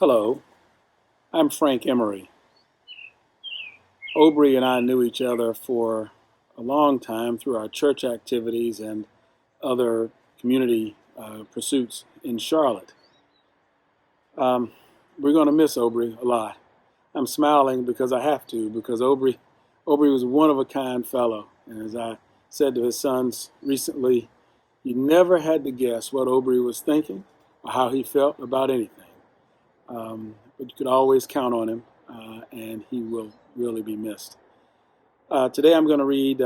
Hello, I'm Frank Emery. Obrie and I knew each other for a long time through our church activities and other community pursuits in Charlotte. We're going to miss Obrie a lot. I'm smiling because I have to, because Obrie was a one-of-a-kind fellow. And as I said to his sons recently, you never had to guess what Obrie was thinking or how he felt about anything. But you could always count on him, and he will really be missed. Today I'm going to read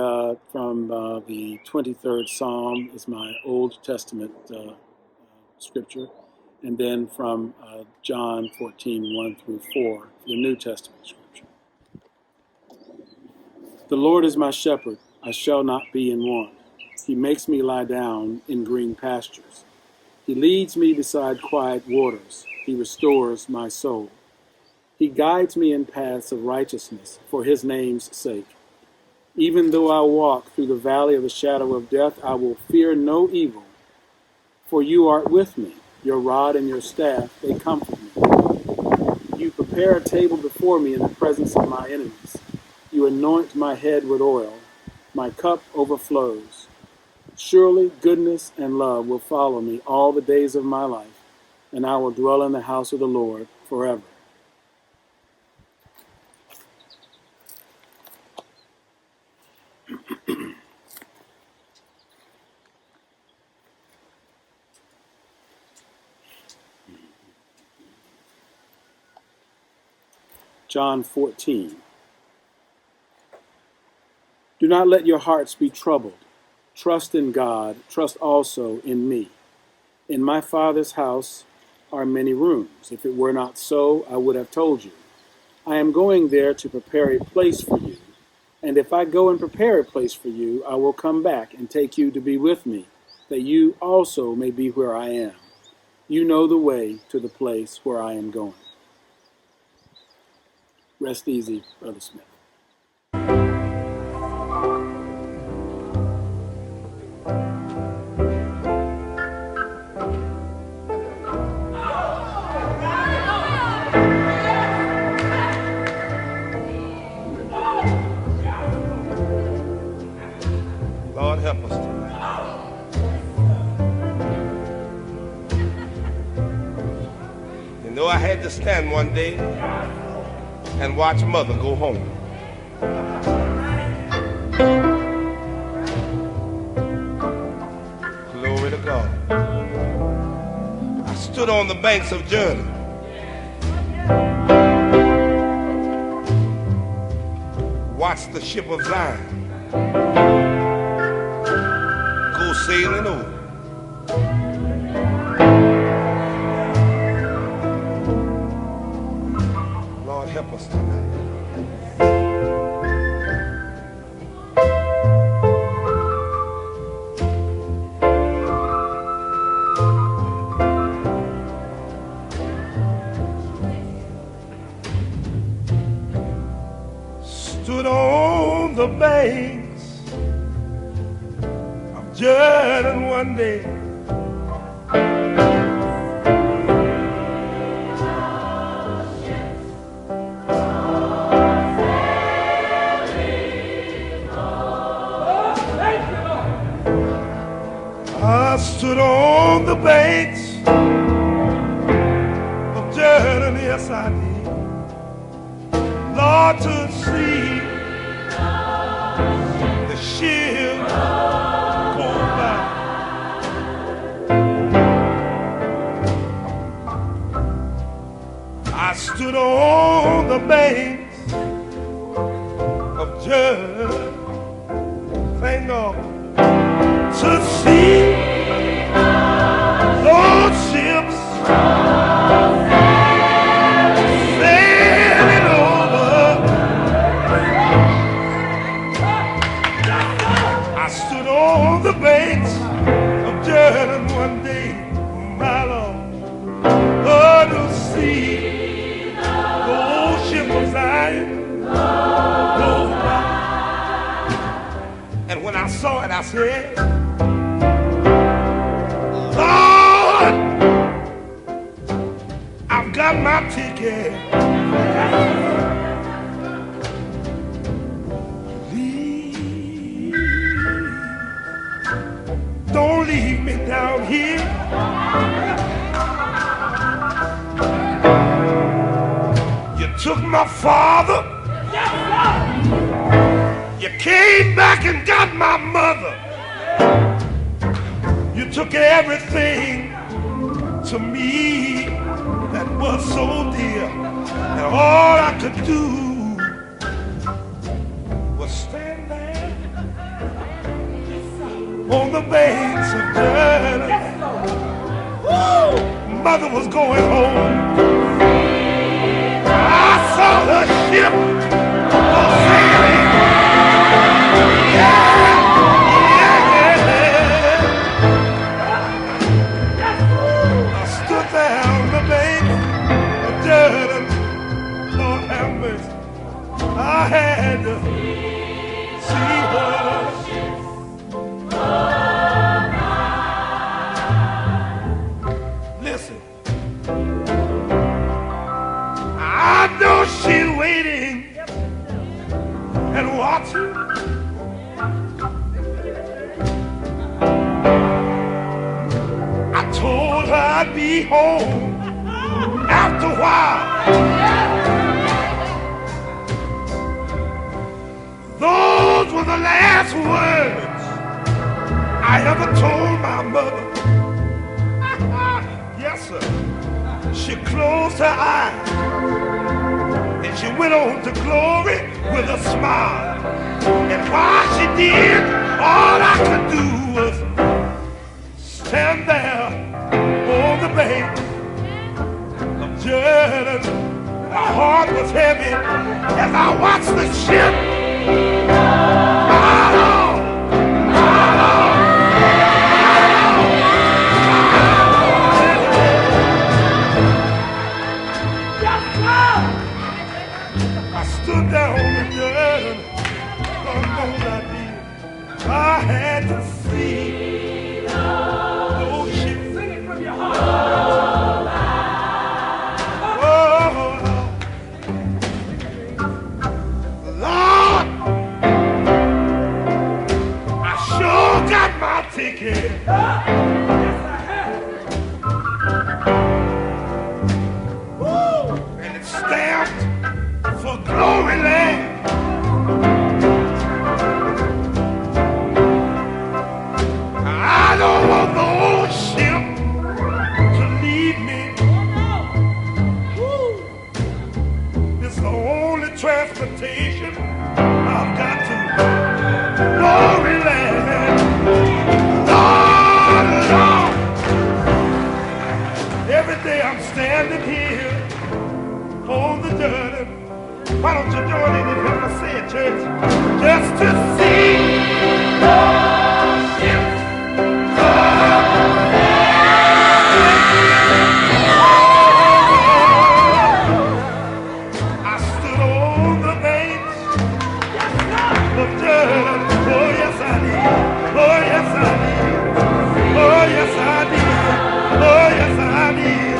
from the 23rd Psalm, is my Old Testament scripture, and then from John 14:1 through 4, the New Testament scripture. The Lord is my shepherd, I shall not be in want. He makes me lie down in green pastures. He leads me beside quiet waters. He restores my soul. He guides me in paths of righteousness for his name's sake. Even though I walk through the valley of the shadow of death, I will fear no evil, for you are with me. Your rod and your staff, they comfort me. You prepare a table before me in the presence of my enemies. You anoint my head with oil. My cup overflows. Surely goodness and love will follow me all the days of my life, and I will dwell in the house of the Lord forever. John 14. Do not let your hearts be troubled. Trust in God, trust also in me. In my Father's house are many rooms. If it were not so, I would have told you. I am going there to prepare a place for you. And if I go and prepare a place for you, I will come back and take you to be with me, that you also may be where I am. You know the way to the place where I am going. Rest easy, Brother Smith. Lord, help us tonight. You know, I had to stand one day and watch Mother go home. Glory to God. I stood on the banks of Jordan. Watched the ship of Zion go sailing over. Lord, help us tonight. Stood on the banks of Jordan one day. I stood on the banks of Jordan, yes I did, Lord, to see the ship go by. I stood on the banks of Jordan, thank God, to see those ships sailing over. I stood on the banks of Jordan one day, my Lord, oh, to see the old ship of Zion go by. And when I saw it, I said, Lord, I've got got my ticket. Please don't leave me down here. You took my father. You came back and got my mother. You took everything to me that was so dear, and all I could do was stand there on the banks of Jordan. Mother was going home. I saw the ship sailing. Yeah, yeah. I stood there on the bank of Jordan. Lord have mercy. I had to see her. Listen, I know she's waiting and watching. I told her I'd be home after a while. Those were the last words I ever told my mother. Yes, sir. She closed her eyes and she went on to glory with a smile. And while she did, all I could do was stand there on the bank of Jordan. My heart was heavy as I watched the ship. My Lord, my Lord, I stood down on the Jordan. God knows I did. I had to see those ships. Sing it from your heart. Oh, Lord, I sure got my ticket. Yes, I have. Woo! And it's stamped for Glory Land. I don't want the old ship to leave me. Woo. It's the only transportation I've got to Glory Land. Lord, Lord. Every day I'm standing here on the Jordan. Why don't you join in and help us say it, church? Just to see those ships. I stood on the banks of Jordan. Oh, yes, I did. Oh, yes, I did. Oh, yes, I did. Oh, yes, I did.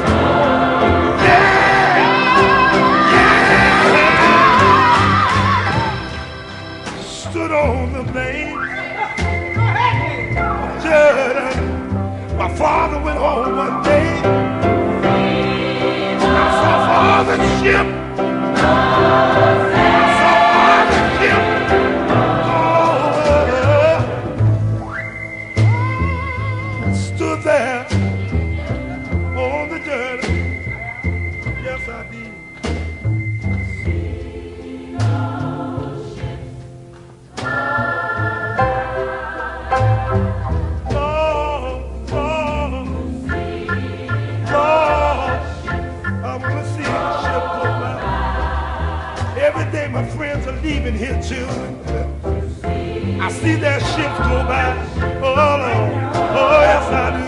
Stood on the bank of Jordan. My father went home one day. I saw father's ship. I saw father's ship. Oh, stood there on the Jordan. Yes, I did. My friends are leaving here, children. I see their ships go by. Oh, Lord. Oh, yes, I do.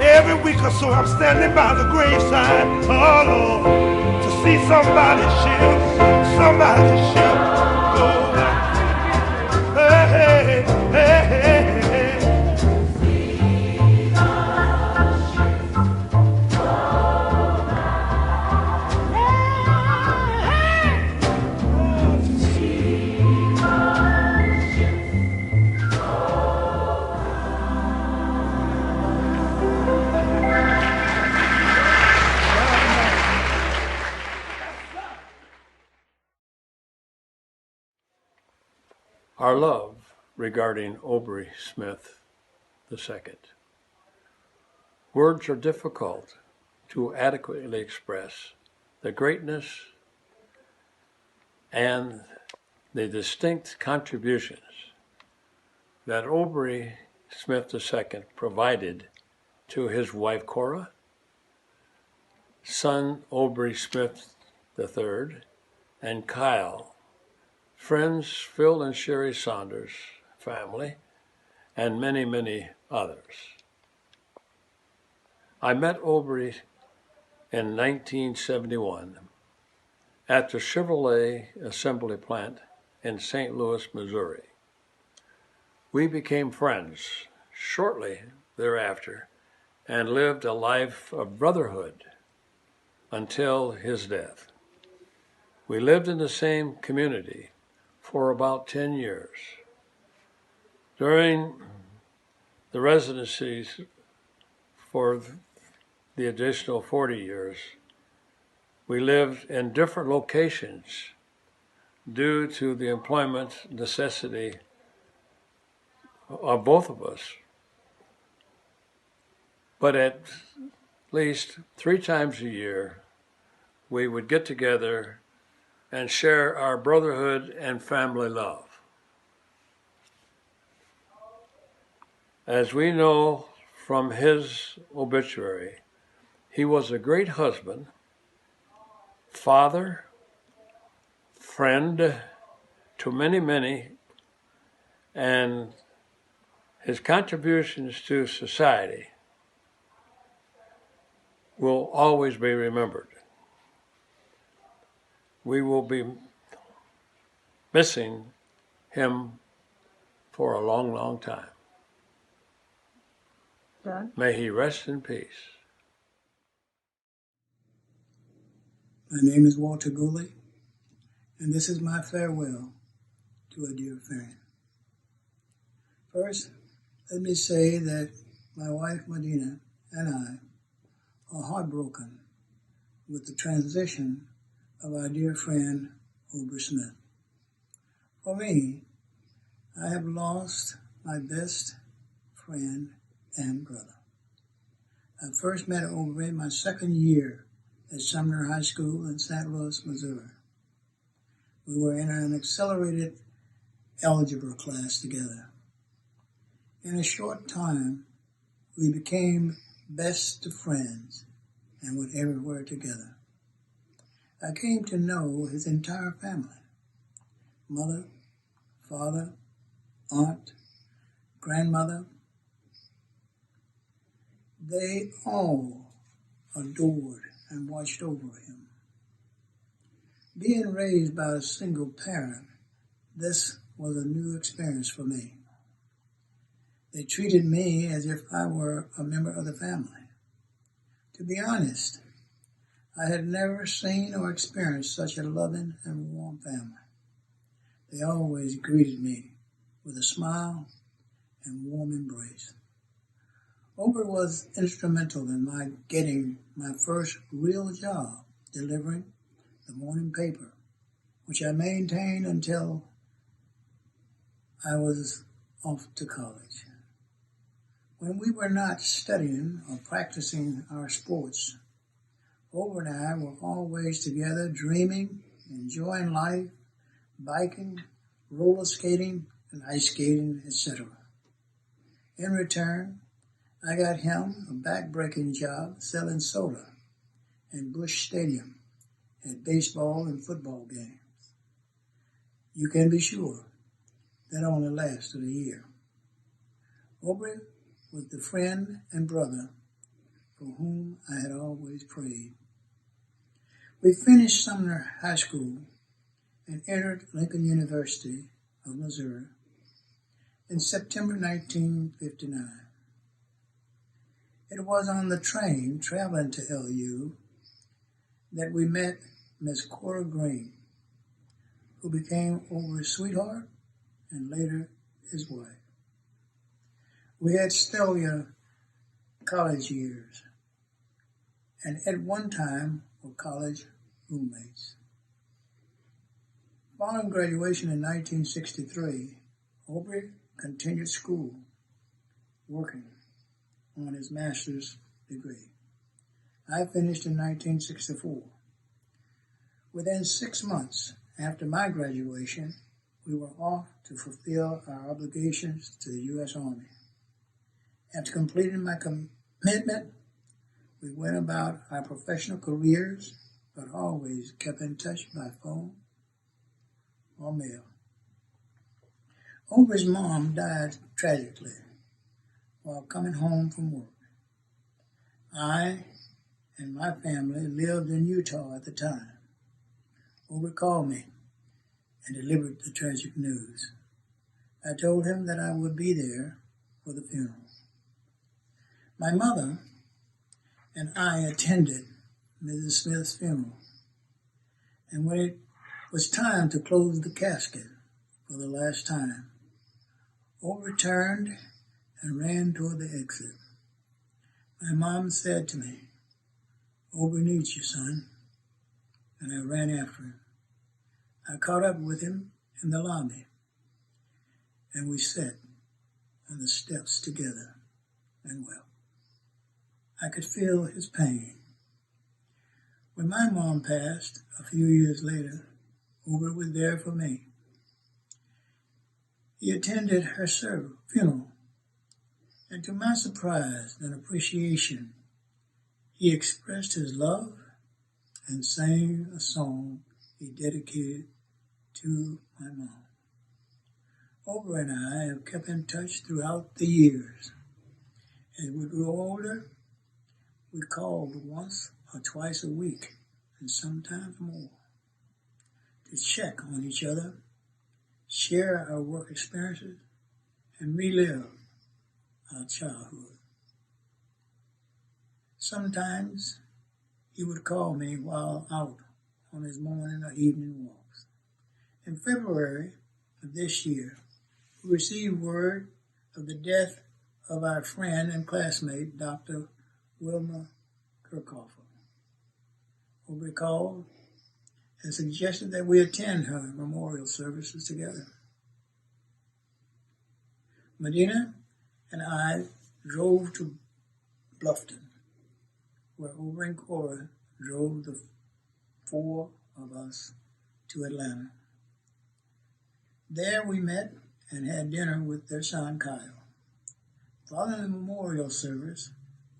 Every week or so, I'm standing by the graveside. Oh, Lord. To see somebody's ship go by. Hey, hey, hey, hey, hey. our love regarding Obrie Smith II. Words are difficult to adequately express the greatness and the distinct contributions that Obrie Smith II provided to his wife Cora, son Obrie Smith III, and Kyle, friends Phil and Sherry Saunders family, and many, many others. I met Obrie in 1971 at the Chevrolet assembly plant in St. Louis, Missouri. We became friends shortly thereafter and lived a life of brotherhood until his death. We lived in the same community for about 10 years. During the residencies for the additional 40 years, we lived in different locations due to the employment necessity of both of us. But at least 3 times a year, we would get together and share our brotherhood and family love. As we know from his obituary, he was a great husband, father, friend to many, many, and his contributions to society will always be remembered. We will be missing him for a long, long time. Doug? May he rest in peace. My name is Walter Gooley, and this is my farewell to a dear friend. First, let me say that my wife Medina and I are heartbroken with the transition of our dear friend Obrie Smith. For me, I have lost my best friend and brother. I first met Obrie my second year at Sumner High School in St. Louis, Missouri. We were in an accelerated algebra class together. In a short time, we became best of friends and went everywhere together. I came to know his entire family: mother, father, aunt, grandmother. They all adored and watched over him. Being raised by a single parent, this was a new experience for me. They treated me as if I were a member of the family. To be honest, I had never seen or experienced such a loving and warm family. They always greeted me with a smile and warm embrace. Obrie was instrumental in my getting my first real job, delivering the morning paper, which I maintained until I was off to college. When we were not studying or practicing our sports, Obrie and I were always together, dreaming, enjoying life, biking, roller skating, and ice skating, etc. In return, I got him a back-breaking job selling soda in Busch Stadium at baseball and football games. You can be sure that only lasted a year. Obrie was the friend and brother for whom I had always prayed. We finished Sumner High School and entered Lincoln University of Missouri in September 1959. It was on the train traveling to LU that we met Miss Cora Green, who became Obrie's sweetheart and later his wife. We had stellar college years and at one time were college roommates. Following graduation in 1963, Obrie continued school, working on his master's degree. I finished in 1964. Within 6 months after my graduation, we were off to fulfill our obligations to the U.S. Army. After completing my commitment, we went about our professional careers, but always kept in touch by phone or mail. Obrie's mom died tragically while coming home from work. I and my family lived in Utah at the time. Obrie called me and delivered the tragic news. I told him that I would be there for the funeral. My mother and I attended Mrs. Smith's funeral, and when it was time to close the casket for the last time, Obrie turned and ran toward the exit. My mom said to me, "Obrie needs you, son," and I ran after him. I caught up with him in the lobby, and we sat on the steps together and wept. I could feel his pain. When my mom passed a few years later, Obrie was there for me. He attended her funeral, and to my surprise and appreciation, he expressed his love and sang a song he dedicated to my mom. Obrie and I have kept in touch throughout the years. As we grew older, we called once or twice a week, and sometimes more, to check on each other, share our work experiences, and relive our childhood. Sometimes he would call me while out on his morning or evening walks. In February of this year, we received word of the death of our friend and classmate, Dr. Wilma Kirchhofer. Obrie called and suggested that we attend her memorial services together. Medina and I drove to Bluffton, where Obrie and Cora drove the 4 of us to Atlanta. There we met and had dinner with their son Kyle. Following the memorial service,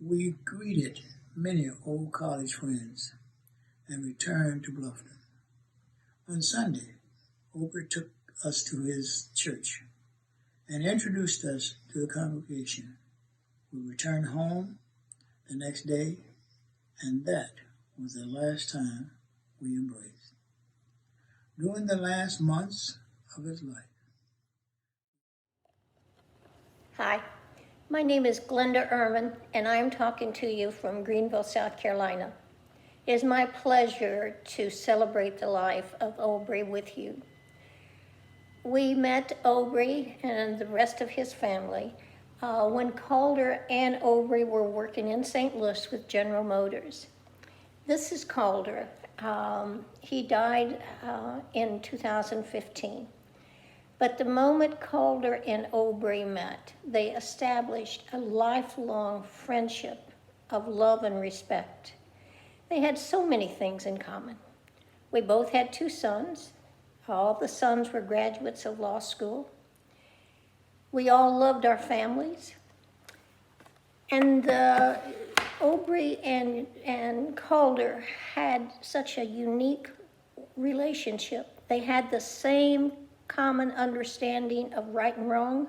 we greeted many old college friends and returned to Bluffton. On Sunday, Obrie took us to his church and introduced us to the congregation. We returned home the next day, and that was the last time we embraced. During the last months of his life. Hi, my name is Glenda Ehrman, and I am talking to you from Greenville, South Carolina. It is my pleasure to celebrate the life of Obrie with you. We met Obrie and the rest of his family when Calder and Obrie were working in St. Louis with General Motors. This is Calder. He died in 2015. But the moment Calder and Obrie met, they established a lifelong friendship of love and respect. They had so many things in common. We both had 2 sons. All the sons were graduates of law school. We all loved our families. And Obrie and Calder had such a unique relationship. They had the same common understanding of right and wrong.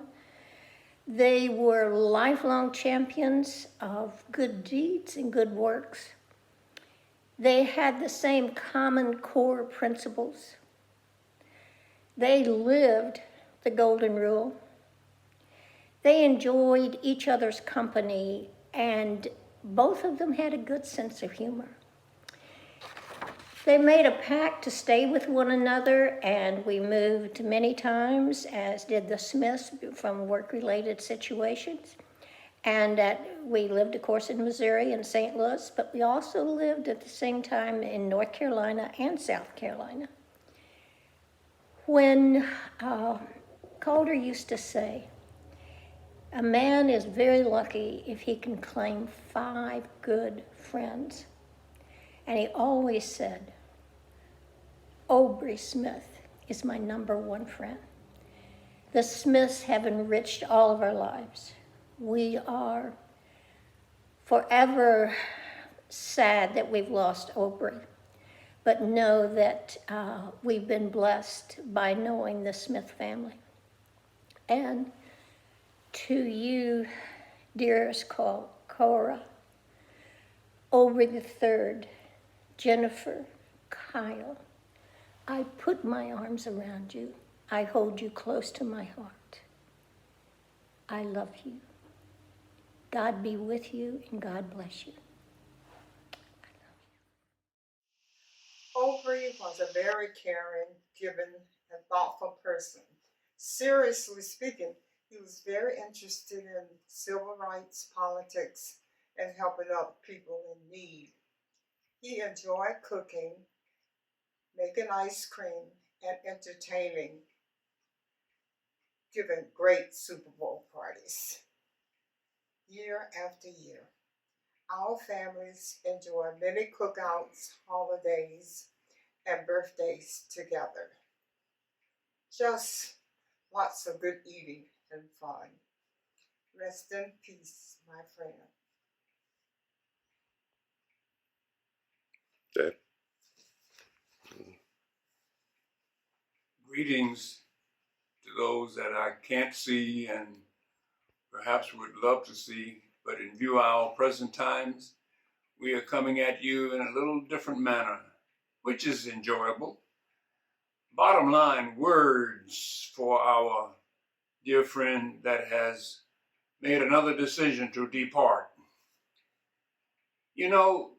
They were lifelong champions of good deeds and good works. They had the same common core principles. They lived the golden rule. They enjoyed each other's company, and both of them had a good sense of humor. They made a pact to stay with one another, and we moved many times, as did the Smiths, from work-related situations. And we lived, of course, in Missouri and St. Louis, but we also lived at the same time in North Carolina and South Carolina. When Calder used to say, a man is very lucky if he can claim 5 good friends. And he always said, Obrie Smith is my #1 friend. The Smiths have enriched all of our lives. We are forever sad that we've lost Obrie, but know that we've been blessed by knowing the Smith family. And to you, dearest Cora, Obrie III, Jennifer, Kyle, I put my arms around you. I hold you close to my heart. I love you. God be with you and God bless you. Obrie was a very caring, giving, and thoughtful person. Seriously speaking, he was very interested in civil rights, politics, and helping other people in need. He enjoyed cooking, making ice cream, and entertaining, giving great Super Bowl parties. Year after year, our families enjoy many cookouts, holidays, and birthdays together. Just lots of good eating and fun. Rest in peace, my friend. Dad. Greetings to those that I can't see and perhaps would love to see, but in view of our present times, we are coming at you in a little different manner, which is enjoyable. Bottom line, words for our dear friend that has made another decision to depart. You know,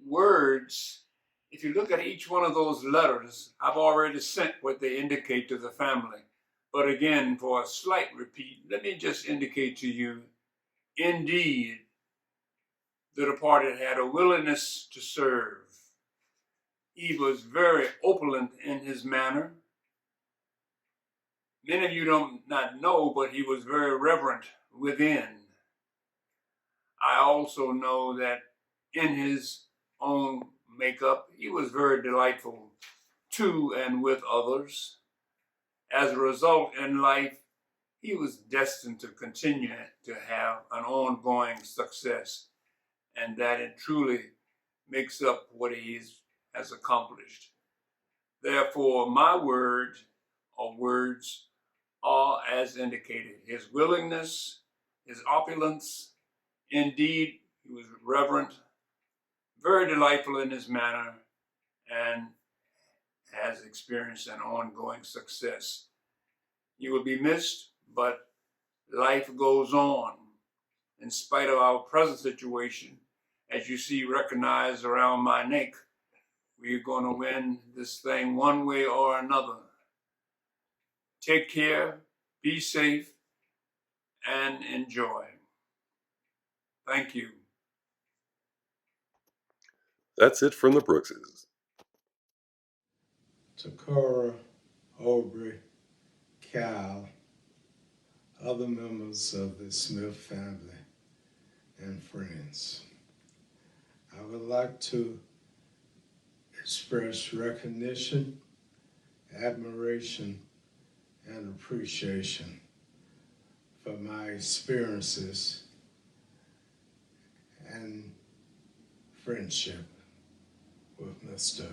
words, if you look at each one of those letters, I've already sent what they indicate to the family. But again, for a slight repeat, let me just indicate to you, indeed, the departed had a willingness to serve. He was very opulent in his manner. Many of you don't not know, but he was very reverent within. I also know that in his own makeup, he was very delightful to and with others. As a result, in life, he was destined to continue to have an ongoing success, and that it truly makes up what he has accomplished. Therefore, my word or words are as indicated. His willingness, his opulence, indeed, he was reverent, very delightful in his manner, and has experienced an ongoing success. You will be missed, but life goes on. In spite of our present situation, as you see recognized around my neck, we're going to win this thing one way or another. Take care, be safe, and enjoy. Thank you. That's it from the Brookses. To Cora, Obrie, Cal, other members of the Smith family, and friends, I would like to express recognition, admiration, and appreciation for my experiences and friendship with Mr.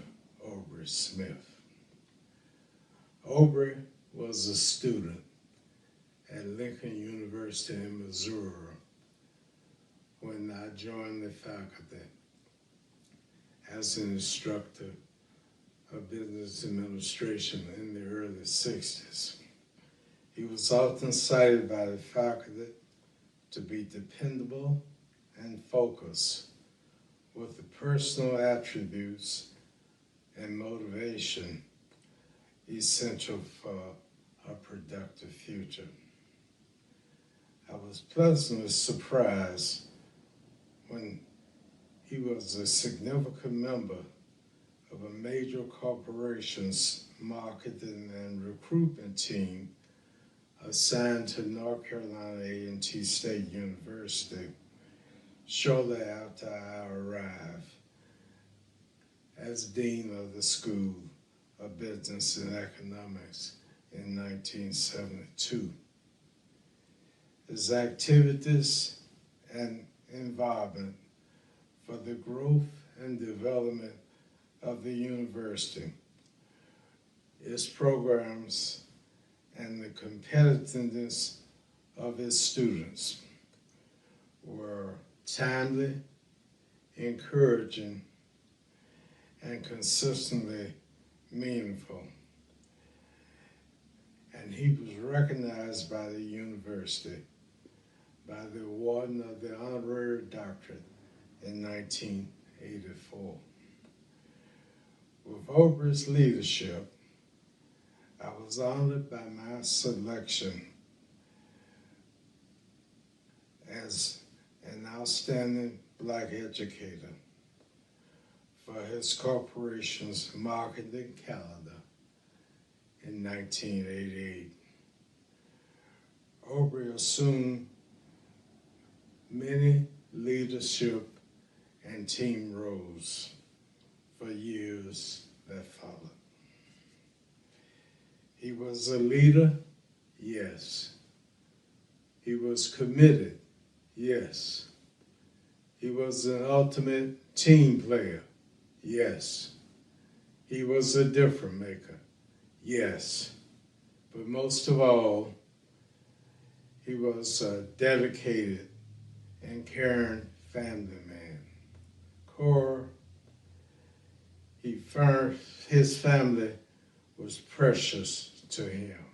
Obrie Smith. Obrie was a student at Lincoln University in Missouri when I joined the faculty as an instructor of business administration in the early 60s. He was often cited by the faculty to be dependable and focused with the personal attributes and motivation essential for a productive future. I was pleasantly surprised when he was a significant member of a major corporation's marketing and recruitment team assigned to North Carolina A&T State University shortly after I arrived as Dean of the School of Business and Economics in 1972. His activities and involvement for the growth and development of the university, its programs, and the competitiveness of its students were timely, encouraging, and consistently meaningful. And he was recognized by the university by the awarding of the honorary doctorate in 1984. With Obrie's leadership, I was honored by my selection as an outstanding Black educator for his corporation's marketing calendar in 1988. Obrie assumed many leadership and team roles for years that followed. He was a leader, yes. He was committed, yes. He was an ultimate team player, yes. He was a difference maker, yes. But most of all, he was a dedicated and caring family man. His family was precious to him,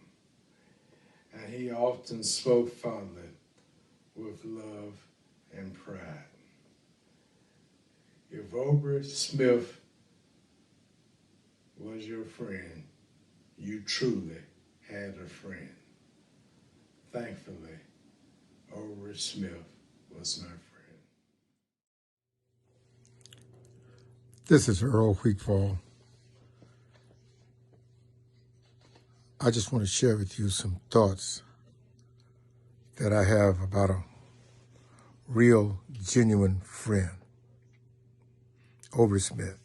and he often spoke fondly with love and pride. If Obrie Smith was your friend, you truly had a friend. Thankfully, Obrie Smith was my friend. This is Earl Wheatfall. I just want to share with you some thoughts that I have about a real, genuine friend, Obrie Smith.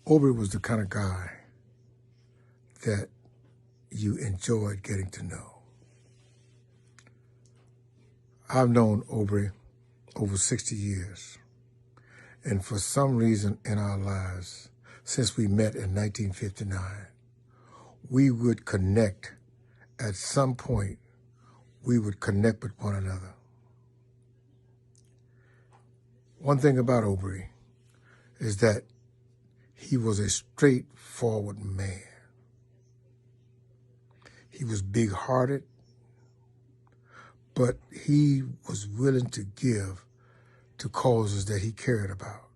Obrie was the kind of guy that you enjoyed getting to know. I've known Obrie over 60 years, and for some reason in our lives, since we met in 1959, we would connect. At some point, we would connect with one another. One thing about Obrie is that he was a straightforward man. He was big-hearted, but he was willing to give to causes that he cared about,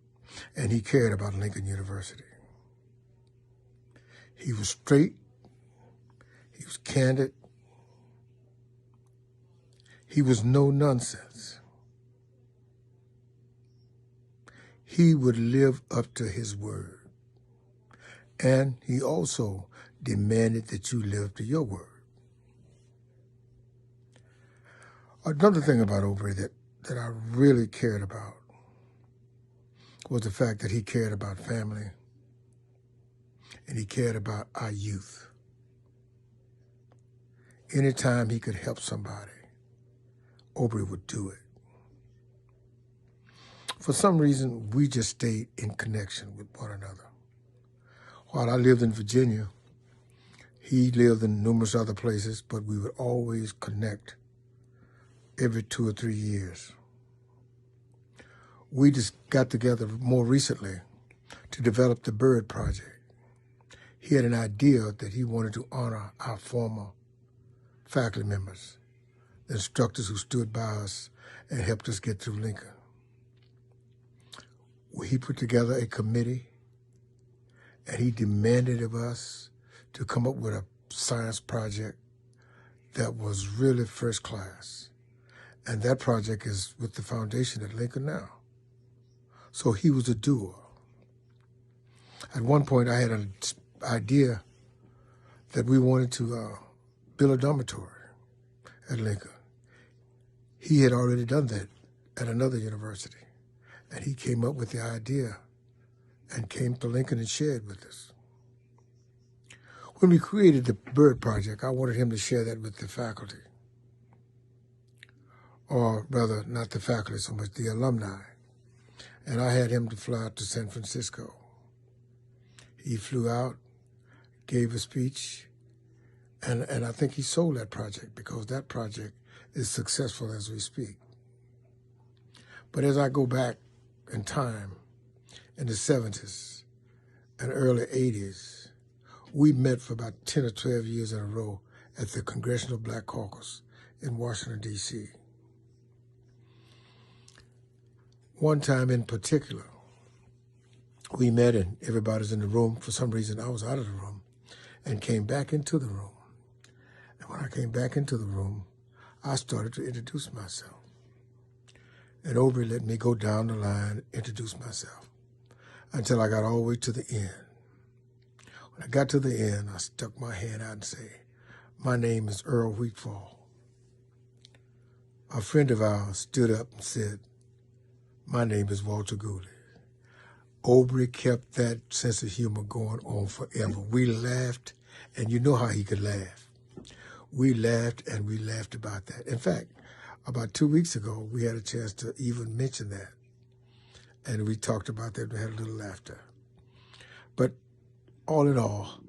and he cared about Lincoln University. He was straight, he was candid, he was no nonsense. He would live up to his word, and he also demanded that you live to your word. Another thing about Obrie that I really cared about was the fact that he cared about family and he cared about our youth. Anytime he could help somebody, Obrie would do it. For some reason, we just stayed in connection with one another. While I lived in Virginia, he lived in numerous other places, but we would always connect every 2 or 3 years. We just got together more recently to develop the Bird Project. He had an idea that he wanted to honor our former faculty members, the instructors who stood by us and helped us get through Lincoln. He put together a committee, and he demanded of us to come up with a science project that was really first class. And that project is with the foundation at Lincoln now. So he was a doer. At one point, I had an idea that we wanted to build a dormitory at Lincoln. He had already done that at another university, and he came up with the idea and came to Lincoln and shared with us. When we created the Bird Project, I wanted him to share that with the faculty, or rather, not the faculty so much, the alumni. And I had him to fly out to San Francisco. He flew out, gave a speech, and I think he sold that project because that project is successful as we speak. But as I go back in time, in the 70s and early 80s, we met for about 10 or 12 years in a row at the Congressional Black Caucus in Washington, D.C. One time in particular, we met and everybody's in the room. For some reason, I was out of the room and came back into the room. And when I came back into the room, I started to introduce myself. And Obrie let me go down the line, introduce myself, until I got all the way to the end. When I got to the end, I stuck my hand out and said, "My name is Earl Wheatfall." A friend of ours stood up and said, "My name is Walter Gooley." Obrie kept that sense of humor going on forever. We laughed, and you know how he could laugh. We laughed, and we laughed about that. In fact, about 2 weeks ago, we had a chance to even mention that. And we talked about that and had a little laughter. But all in all,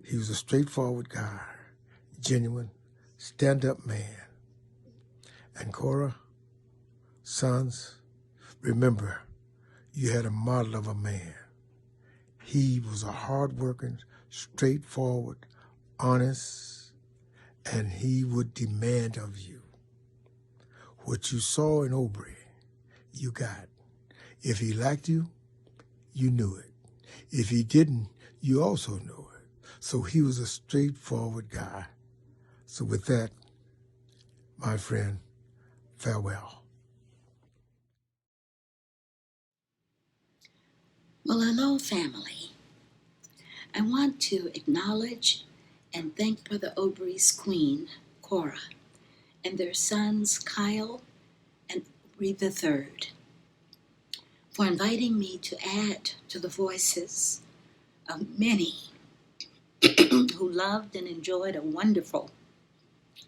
he was a straightforward guy, genuine, stand-up man. And Cora, sons, remember, you had a model of a man. He was a hard-working, straightforward, honest, and he would demand of you. What you saw in Obrie, you got. If he liked you, you knew it. If he didn't, you also knew it. So he was a straightforward guy. So with that, my friend, farewell. Well, hello, family. I want to acknowledge and thank Brother Obrie's queen, Cora, and their sons, Kyle and Obrie III, for inviting me to add to the voices of many who loved and enjoyed a wonderful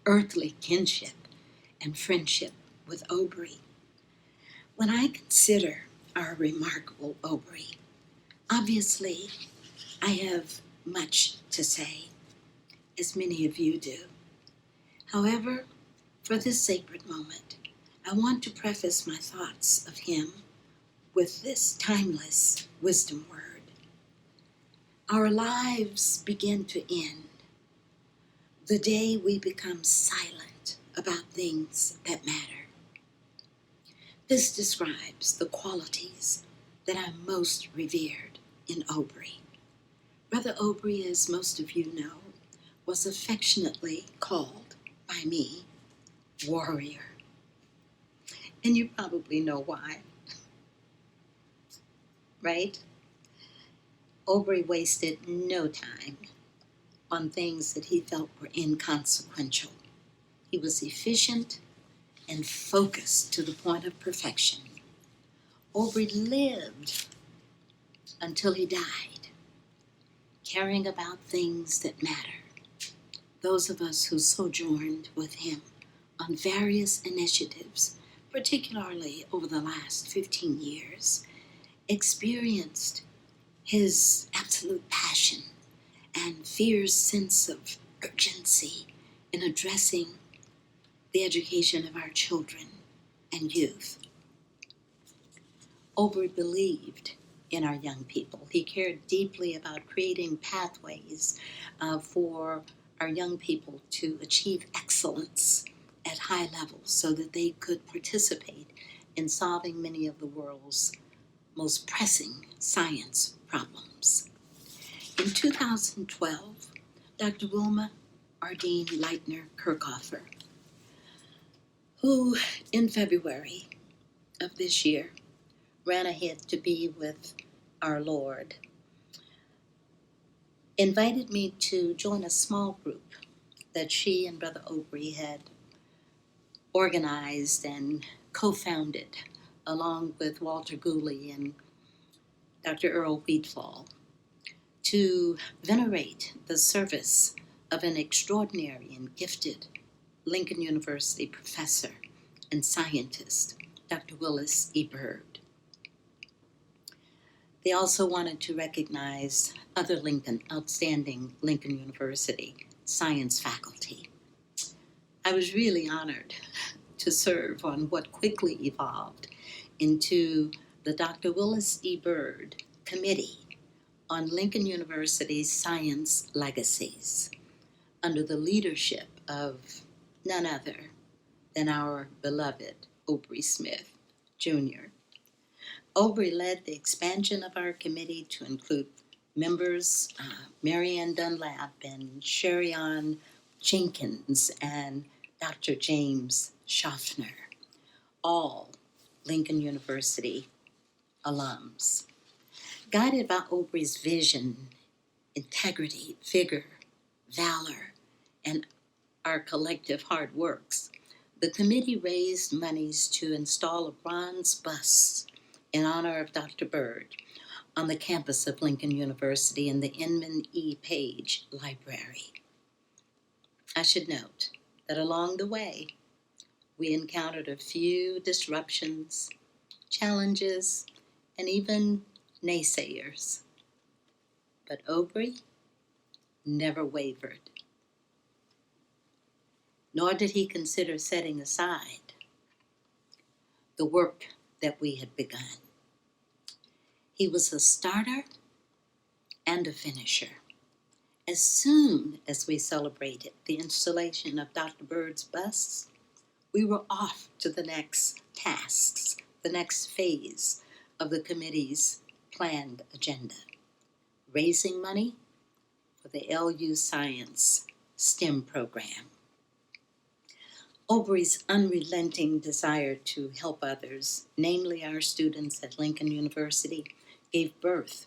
earthly kinship and friendship with Obrie. When I consider our remarkable Obrie, obviously I have much to say, as many of you do. However, for this sacred moment, I want to preface my thoughts of him with this timeless wisdom word. Our lives begin to end the day we become silent about things that matter. This describes the qualities that I most revered in Obrie. Brother Obrie, as most of you know, was affectionately called by me warrior. And you probably know why, right? Obrie wasted no time on things that he felt were inconsequential. He was efficient and focused to the point of perfection. Obrie lived until he died, caring about things that matter. Those of us who sojourned with him on various initiatives, particularly over the last 15 years, experienced his absolute passion and fierce sense of urgency in addressing the education of our children and youth. Obrie believed in our young people. He cared deeply about creating pathways for our young people to achieve excellence at high levels so that they could participate in solving many of the world's most pressing science problems. In 2012, Dr. Wilma Ardeen Leitner Kirchhofer, who in February of this year ran ahead to be with our Lord, invited me to join a small group that she and Brother Obrie had organized and co-founded along with Walter Gooley and Dr. Earl Wheatfall to venerate the service of an extraordinary and gifted Lincoln University professor and scientist, Dr. Willis E. Byrd. They also wanted to recognize other outstanding Lincoln University science faculty. I was really honored to serve on what quickly evolved into the Dr. Willis E. Byrd Committee on Lincoln University's Science Legacies, under the leadership of none other than our beloved Obrie Smith, Jr. Obrie led the expansion of our committee to include members Marianne Dunlap and Sherry-Ann Jenkins and Dr. James Schaffner, all Lincoln University alums. Guided by Obrie's vision, integrity, vigor, valor, and our collective hard works, the committee raised monies to install a bronze bust in honor of Dr. Byrd on the campus of Lincoln University in the Inman E. Page Library. I should note that along the way, we encountered a few disruptions, challenges, and even naysayers. But Obrie never wavered, nor did he consider setting aside the work that we had begun. He was a starter and a finisher. As soon as we celebrated the installation of Dr. Byrd's bust, we were off to the next tasks, the next phase of the committee's planned agenda, raising money for the LU Science STEM program. Obrie's unrelenting desire to help others, namely our students at Lincoln University, gave birth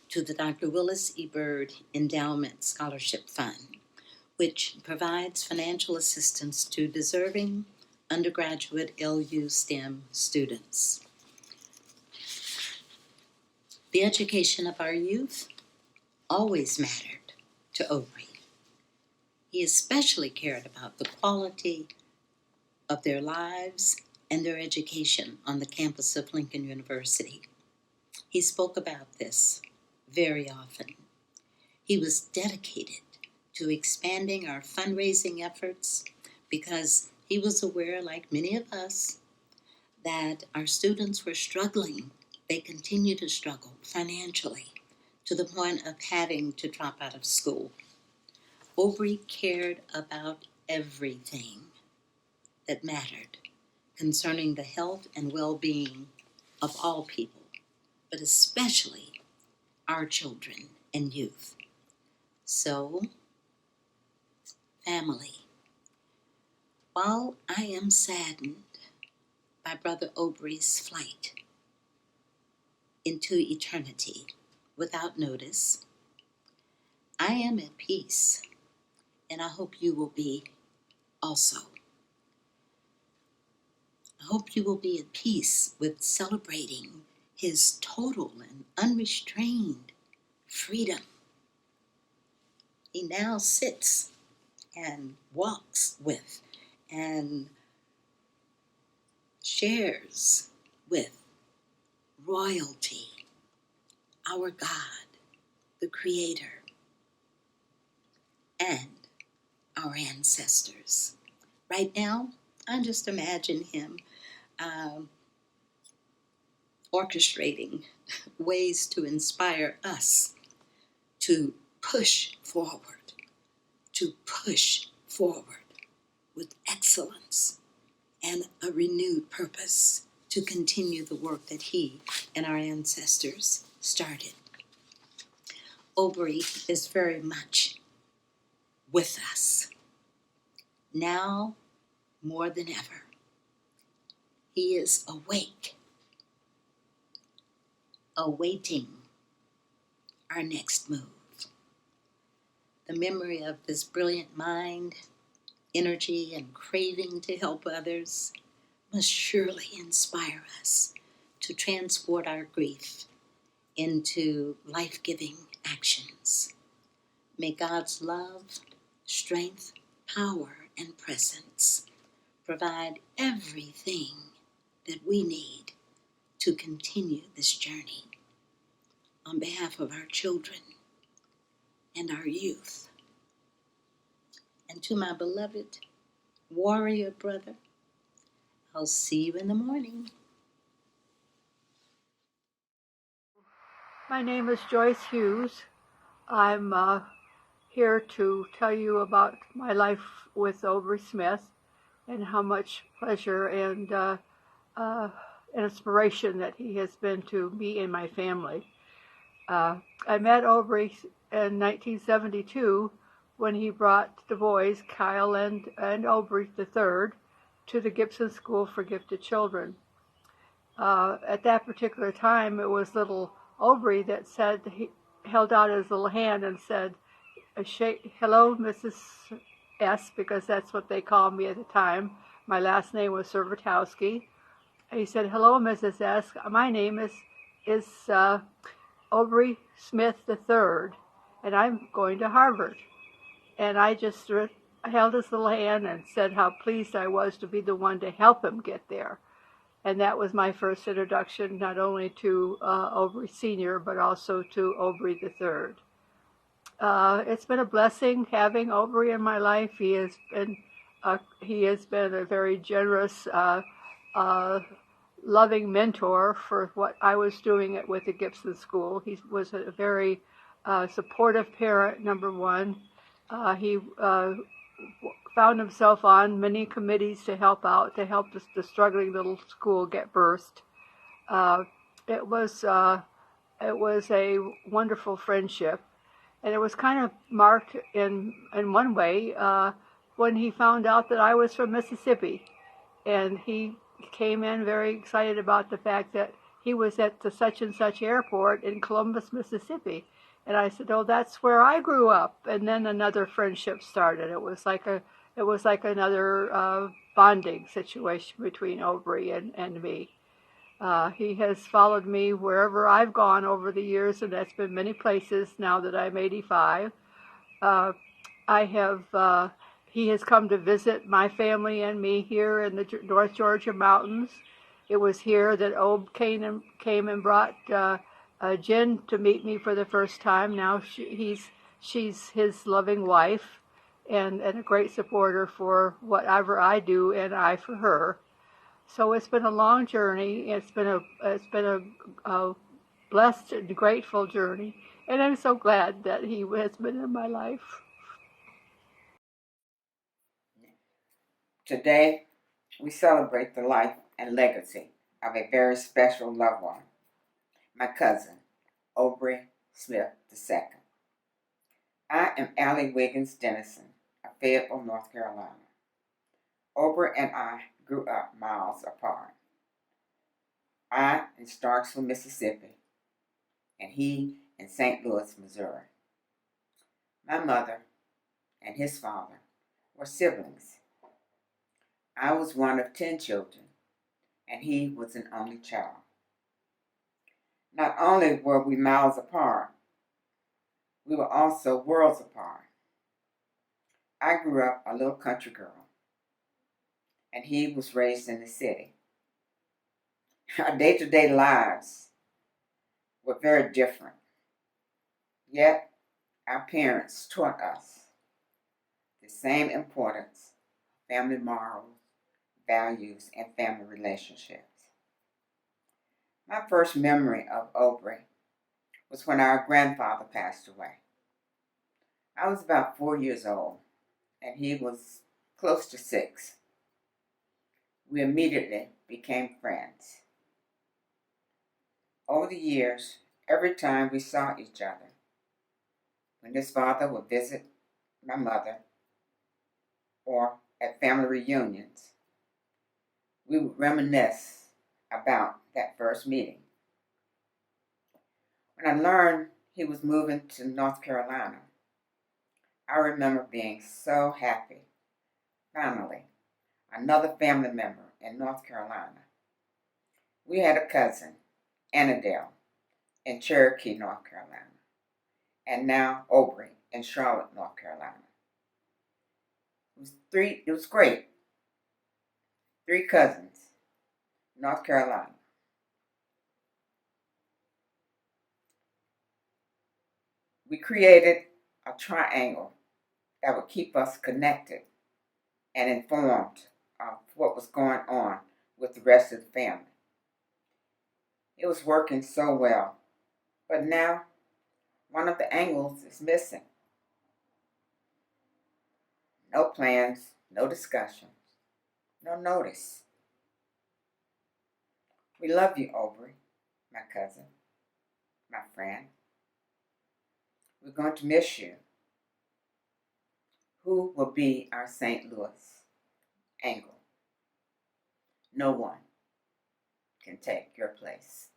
to the Dr. Willis E. Byrd Endowment Scholarship Fund, which provides financial assistance to deserving undergraduate LU STEM students. The education of our youth always mattered to Obrie. He especially cared about the quality of their lives and their education on the campus of Lincoln University. He spoke about this very often. He was dedicated to expanding our fundraising efforts because he was aware, like many of us, that our students were struggling. They continue to struggle financially to the point of having to drop out of school. Obrie cared about everything that mattered concerning the health and well-being of all people, but especially our children and youth. So, family, while I am saddened by Brother Obrie's flight into eternity without notice, I am at peace, and I hope you will be also. I hope you will be at peace with celebrating his total and unrestrained freedom. He now sits and walks with and shares with royalty, our God, the Creator, and our ancestors. Right now, I just imagine him orchestrating ways to inspire us to push forward with excellence and a renewed purpose to continue the work that he and our ancestors started. Obrie is very much with us, now more than ever. He is awake, awaiting our next move. The memory of his brilliant mind, energy, and craving to help others must surely inspire us to transport our grief into life-giving actions. May God's love, strength, power, and presence provide everything that we need to continue this journey. On behalf of our children and our youth, and to my beloved warrior brother, I'll see you in the morning. My name is Joyce Hughes. I'm here to tell you about my life with Obrie Smith and how much pleasure and inspiration that he has been to me and my family. I met Obrie in 1972 when he brought the boys, Kyle and Obrie III, to the Gibson School for Gifted Children. At that particular time, it was little Obrie that said, he held out his little hand and said, "Hello, Mrs. S," because that's what they called me at the time. My last name was Servatowski. He said, "Hello, Mrs. S. My name is Obrie Smith III, and I'm going to Harvard." And I just held his little hand and said how pleased I was to be the one to help him get there. And that was my first introduction, not only to Obrie Sr., but also to Obrie III. It's been a blessing having Obrie in my life. He has been a very generous, loving mentor for what I was doing with the Gibson School. He was a very supportive parent, number one. He found himself on many committees to help the struggling little school get burst. It was a wonderful friendship, and it was kind of marked in one way when he found out that I was from Mississippi, and he came in very excited about the fact that he was at the such and such airport in Columbus, Mississippi. And I said, "Oh, that's where I grew up." And then another friendship started. It was like another bonding situation between Obrie and me. He has followed me wherever I've gone over the years, and that's been many places now that I'm 85. He has come to visit my family and me here in the North Georgia mountains. It was here that Ob came and brought Jen to meet me for the first time. Now she's his loving wife and a great supporter for whatever I do, and I for her. So it's been a long journey. It's been a blessed and grateful journey, and I'm so glad that he has been in my life. Today, we celebrate the life and legacy of a very special loved one, my cousin, Obrie Smith II. I am Allie Wiggins Dennison of Fayetteville, North Carolina. Obrie and I grew up miles apart. I in Starksville, Mississippi, and he in St. Louis, Missouri. My mother and his father were siblings. I was one of 10 children, and he was an only child. Not only were we miles apart, we were also worlds apart. I grew up a little country girl, and he was raised in the city. Our day-to-day lives were very different, yet our parents taught us the same importance of family morals, values, and family relationships. My first memory of Obrie was when our grandfather passed away. I was about 4 years old, and he was close to 6. We immediately became friends. Over the years, every time we saw each other, when his father would visit my mother or at family reunions, we would reminisce about that first meeting. When I learned he was moving to North Carolina, I remember being so happy. Finally, another family member in North Carolina. We had a cousin, Annadale, in Cherokee, North Carolina, and now Obrie in Charlotte, North Carolina. It was great. 3 cousins, North Carolina. We created a triangle that would keep us connected and informed of what was going on with the rest of the family. It was working so well, but now one of the angles is missing. No plans, no discussions, no notice. We love you, Obrie, my cousin, my friend. We're going to miss you. Who will be our St. Louis angle? No one can take your place.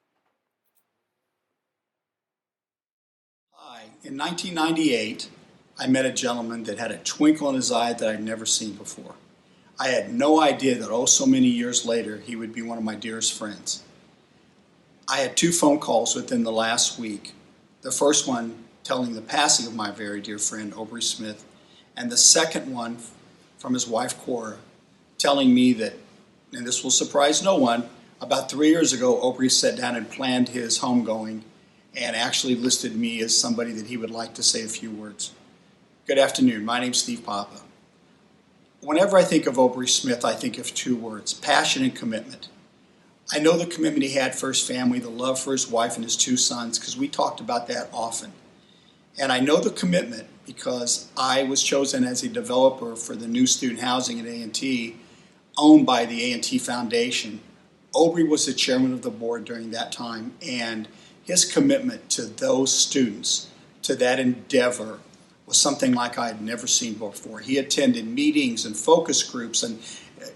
Hi. In 1998, I met a gentleman that had a twinkle in his eye that I'd never seen before. I had no idea that so many years later he would be one of my dearest friends. I had 2 phone calls within the last week. The first one telling the passing of my very dear friend, Obrie Smith, and the second one from his wife, Cora, telling me that, and this will surprise no one, about 3 years ago, Obrie sat down and planned his homegoing and actually listed me as somebody that he would like to say a few words. Good afternoon. My name's Steve Papa. Whenever I think of Obrie Smith, I think of 2 words, passion and commitment. I know the commitment he had for his family, the love for his wife and his 2 sons, because we talked about that often. And I know the commitment because I was chosen as a developer for the new student housing at A&T, owned by the A&T Foundation. Obrie was the chairman of the board during that time, and his commitment to those students, to that endeavor, was something like I had never seen before. He attended meetings and focus groups and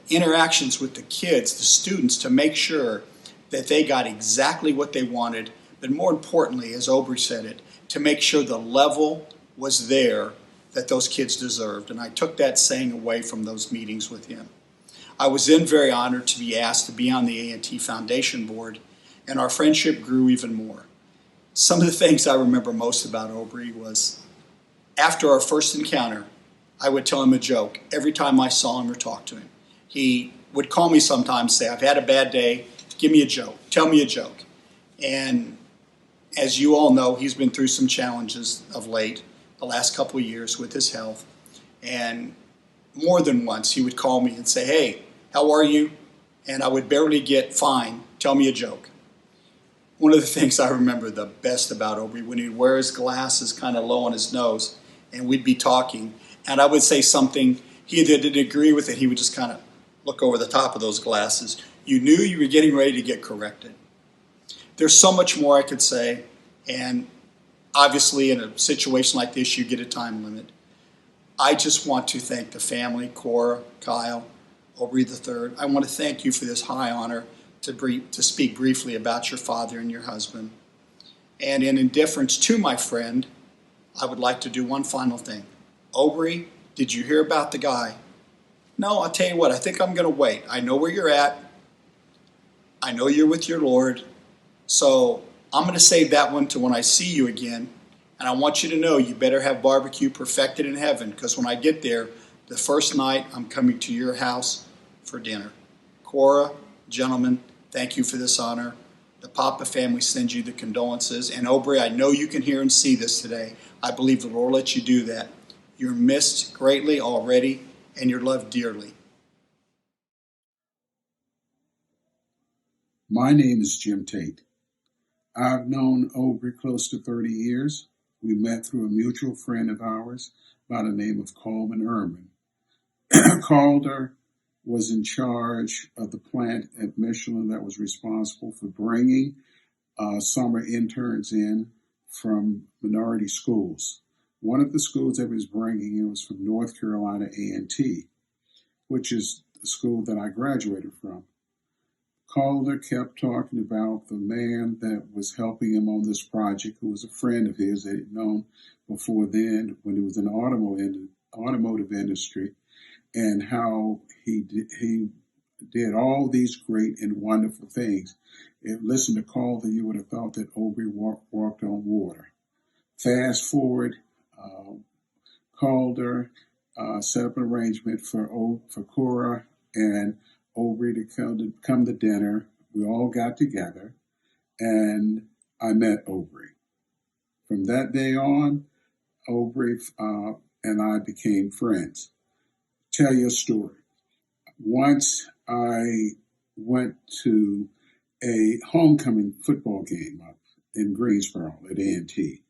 interactions with the kids, the students, to make sure that they got exactly what they wanted, but more importantly, as Obrie said it, to make sure the level was there that those kids deserved. And I took that saying away from those meetings with him. I was then very honored to be asked to be on the A&T Foundation board, and our friendship grew even more. Some of the things I remember most about Obrie was, after our first encounter, I would tell him a joke every time I saw him or talked to him. He would call me sometimes, say, I've had a bad day, give me a joke, tell me a joke. And as you all know, he's been through some challenges of late, the last couple of years with his health. And more than once, he would call me and say, hey, how are you? And I would barely get, fine, tell me a joke. One of the things I remember the best about Obrie, when he'd wear his glasses kind of low on his nose, and we'd be talking, and I would say something, he either didn't agree with it, he would just kind of look over the top of those glasses. You knew you were getting ready to get corrected. There's so much more I could say, and obviously in a situation like this, you get a time limit. I just want to thank the family, Cora, Kyle, Obrie III. I want to thank you for this high honor to speak briefly about your father and your husband. And in deference to my friend, I would like to do one final thing. Obrie, did you hear about the guy? No, I'll tell you what, I think I'm going to wait. I know where you're at. I know you're with your Lord. So I'm going to save that one to when I see you again. And I want you to know you better have barbecue perfected in heaven, because when I get there, the first night I'm coming to your house for dinner. Cora, gentlemen, thank you for this honor. The Papa family sends you the condolences. And Obrie, I know you can hear and see this today. I believe the Lord will let you do that. You're missed greatly already, and you're loved dearly. My name is Jim Tate. I've known Obrie close to 30 years. We met through a mutual friend of ours by the name of Coleman Ehrman. Calder was in charge of the plant at Michelin that was responsible for bringing summer interns in from minority schools. One of the schools that he was bringing in was from North Carolina A&T, which is the school that I graduated from. Calder kept talking about the man that was helping him on this project, who was a friend of his that he'd known before then when he was in the automotive industry, and how he did all these great and wonderful things. If you listen to Calder, you would have thought that Obrie walked on water. Fast forward, Calder set up an arrangement for Cora and Obrie to come to dinner. We all got together, and I met Obrie. From that day on, Obrie and I became friends. Tell you a story. Once I went to a homecoming football game up in Greensboro at A&T.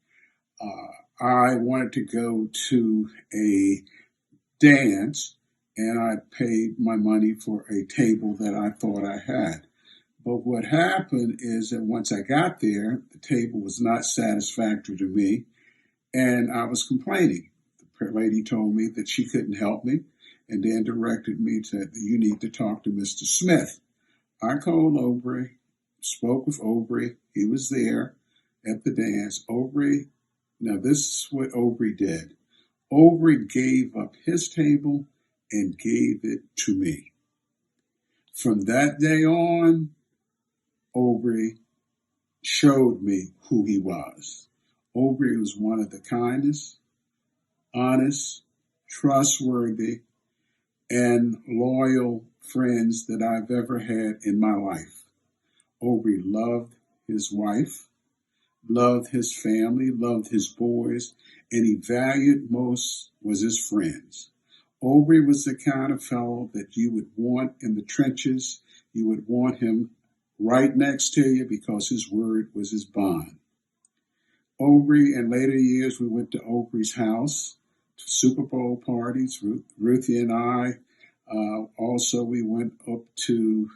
I wanted to go to a dance, and I paid my money for a table that I thought I had. But what happened is that once I got there, the table was not satisfactory to me, and I was complaining. The lady told me that she couldn't help me, and then directed me to, you need to talk to Mr. Smith. I called Obrie, spoke with Obrie. He was there at the dance. Obrie, now this is what Obrie did. Obrie gave up his table and gave it to me. From that day on, Obrie showed me who he was. Obrie was one of the kindest, honest, trustworthy, and loyal friends that I've ever had in my life. Obrie loved his wife, loved his family, loved his boys, and he valued most was his friends. Obrie was the kind of fellow that you would want in the trenches. You would want him right next to you because his word was his bond. Obrie, in later years, we went to Obrie's house, to Super Bowl parties, Ruthie and I. Also, we went up to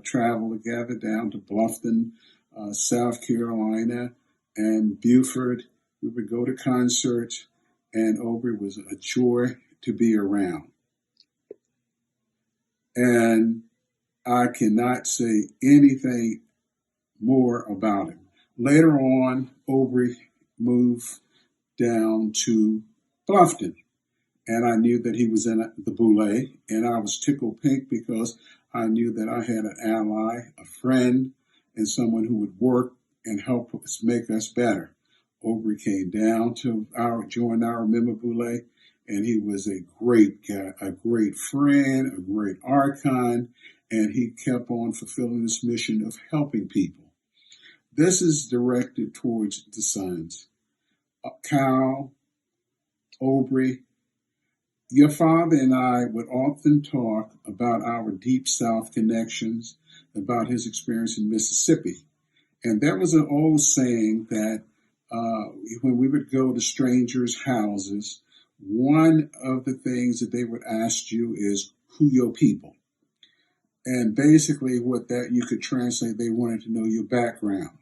travel together down to Bluffton, South Carolina, and Beaufort. We would go to concerts, and Obrie was a joy to be around. And I cannot say anything more about him. Later on, Obrie moved down to Bluffton, and I knew that he was in the Boulé, and I was tickled pink because I knew that I had an ally, a friend, and someone who would work and help us make us better. Obrie came down to join our member Boulé, and he was a great guy, a great friend, a great archon, and he kept on fulfilling this mission of helping people. This is directed towards the sons. Cal, Obrie, your father and I would often talk about our Deep South connections, about his experience in Mississippi. And there was an old saying that when we would go to strangers' houses, one of the things that they would ask you is, who your people? And basically what that you could translate, they wanted to know your background.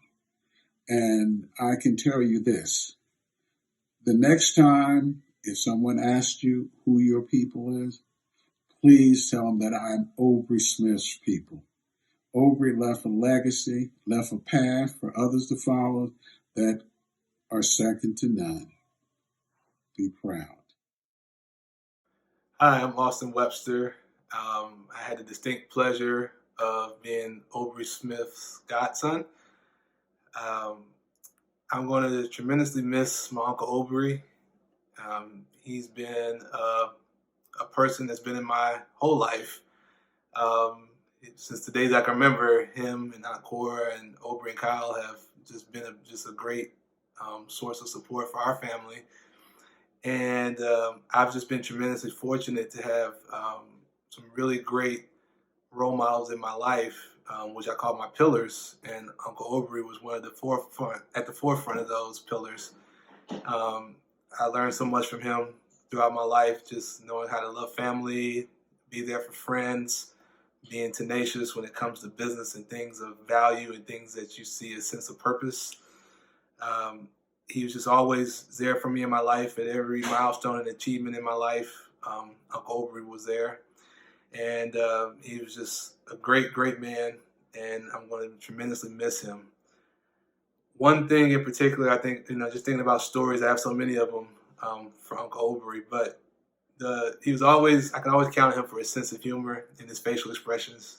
And I can tell you this, the next time if someone asks you who your people is, please tell them that I'm Obrie Smith's people. Obrie left a legacy, left a path for others to follow that are second to none. Be proud. Hi, I'm Austin Webster. I had the distinct pleasure of being Obrie Smith's godson. I'm going to tremendously miss my Uncle Obrie. He's been a person that's been in my whole life. Since the days I can remember, him and Aunt Cora and Obrie and Kyle have just been a great source of support for our family. And I've just been tremendously fortunate to have some really great role models in my life, which I call my pillars. And Uncle Obrie was one of the forefront of those pillars. I learned so much from him throughout my life, just knowing how to love family, be there for friends, being tenacious when it comes to business and things of value and things that you see a sense of purpose. He was just always there for me in my life at every milestone and achievement in my life. Uncle Obrie was there. And he was just a great, great man. and I'm going to tremendously miss him. One thing in particular, I think, just thinking about stories, I have so many of them for Uncle Obrie, but he was always, I can always count on him for his sense of humor and his facial expressions.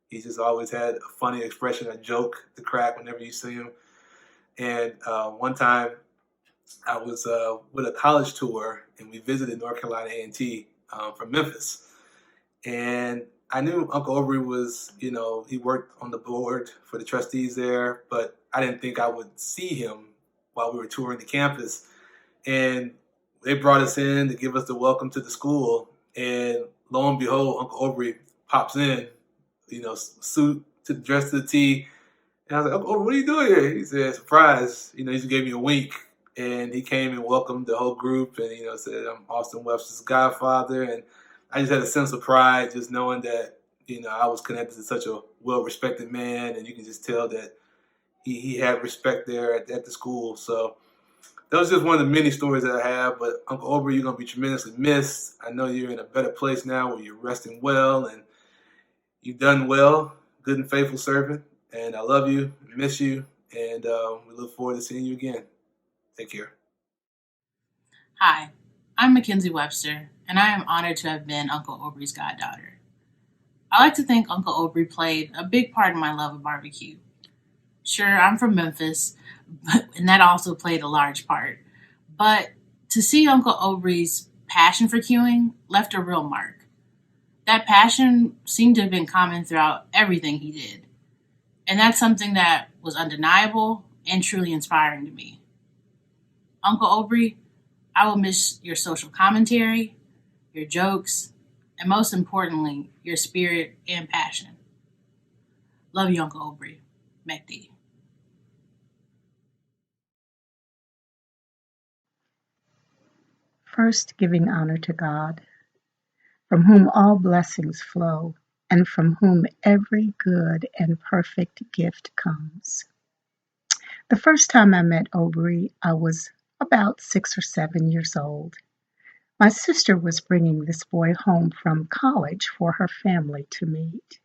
He just always had a funny expression, a joke to crack whenever you see him. And one time I was with a college tour, and we visited North Carolina A&T from Memphis. And I knew Uncle Obrie was, he worked on the board for the trustees there, but I didn't think I would see him while we were touring the campus. And they brought us in to give us the welcome to the school. And lo and behold, Uncle Obrie pops in, suit dressed to the T. And I was like, Uncle Obrie, what are you doing here? He said, surprise. He just gave me a wink. And he came and welcomed the whole group and, said, I'm Austin Webster's godfather. And I just had a sense of pride just knowing that, I was connected to such a well-respected man. And you can just tell that he had respect there at the school. So that was just one of the many stories that I have. But Uncle Obrie, you're going to be tremendously missed. I know you're in a better place now where you're resting well and you've done well, good and faithful servant. And I love you, miss you, and we look forward to seeing you again. Take care. Hi, I'm Mackenzie Webster, and I am honored to have been Uncle Obrie's goddaughter. I like to think Uncle Obrie played a big part in my love of barbecue. Sure, I'm from Memphis, and that also played a large part. But to see Uncle Obrie's passion for queuing left a real mark. That passion seemed to have been common throughout everything he did. And that's something that was undeniable and truly inspiring to me. Uncle Obrie, I will miss your social commentary, your jokes, and most importantly, your spirit and passion. Love you, Uncle Obrie. Mekdi. First, giving honor to God, from whom all blessings flow, and from whom every good and perfect gift comes. The first time I met Obrie, I was about 6 or 7 years old. My sister was bringing this boy home from college for her family to meet.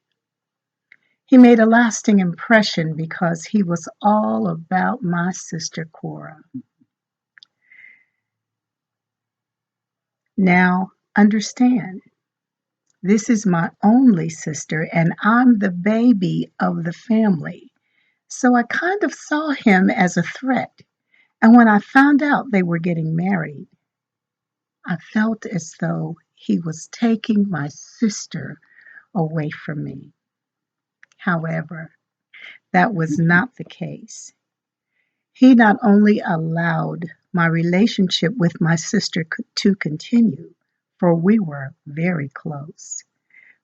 He made a lasting impression because he was all about my sister Cora. Now, understand, this is my only sister, and I'm the baby of the family. So I kind of saw him as a threat. And when I found out they were getting married, I felt as though he was taking my sister away from me. However, that was not the case. He not only allowed my relationship with my sister to continue, for we were very close,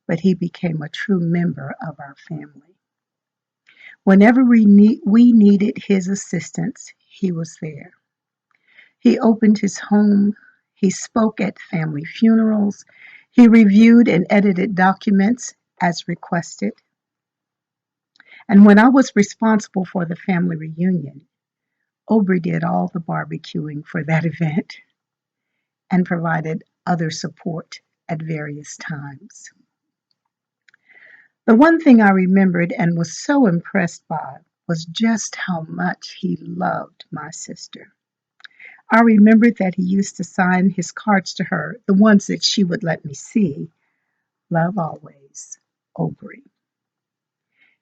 but he became a true member of our family. Whenever we needed his assistance, he was there. He opened his home. He spoke at family funerals. He reviewed and edited documents as requested. And when I was responsible for the family reunion, Obrie did all the barbecuing for that event and provided other support at various times. The one thing I remembered and was so impressed by was just how much he loved my sister. I remembered that he used to sign his cards to her, the ones that she would let me see. Love always, Obrie.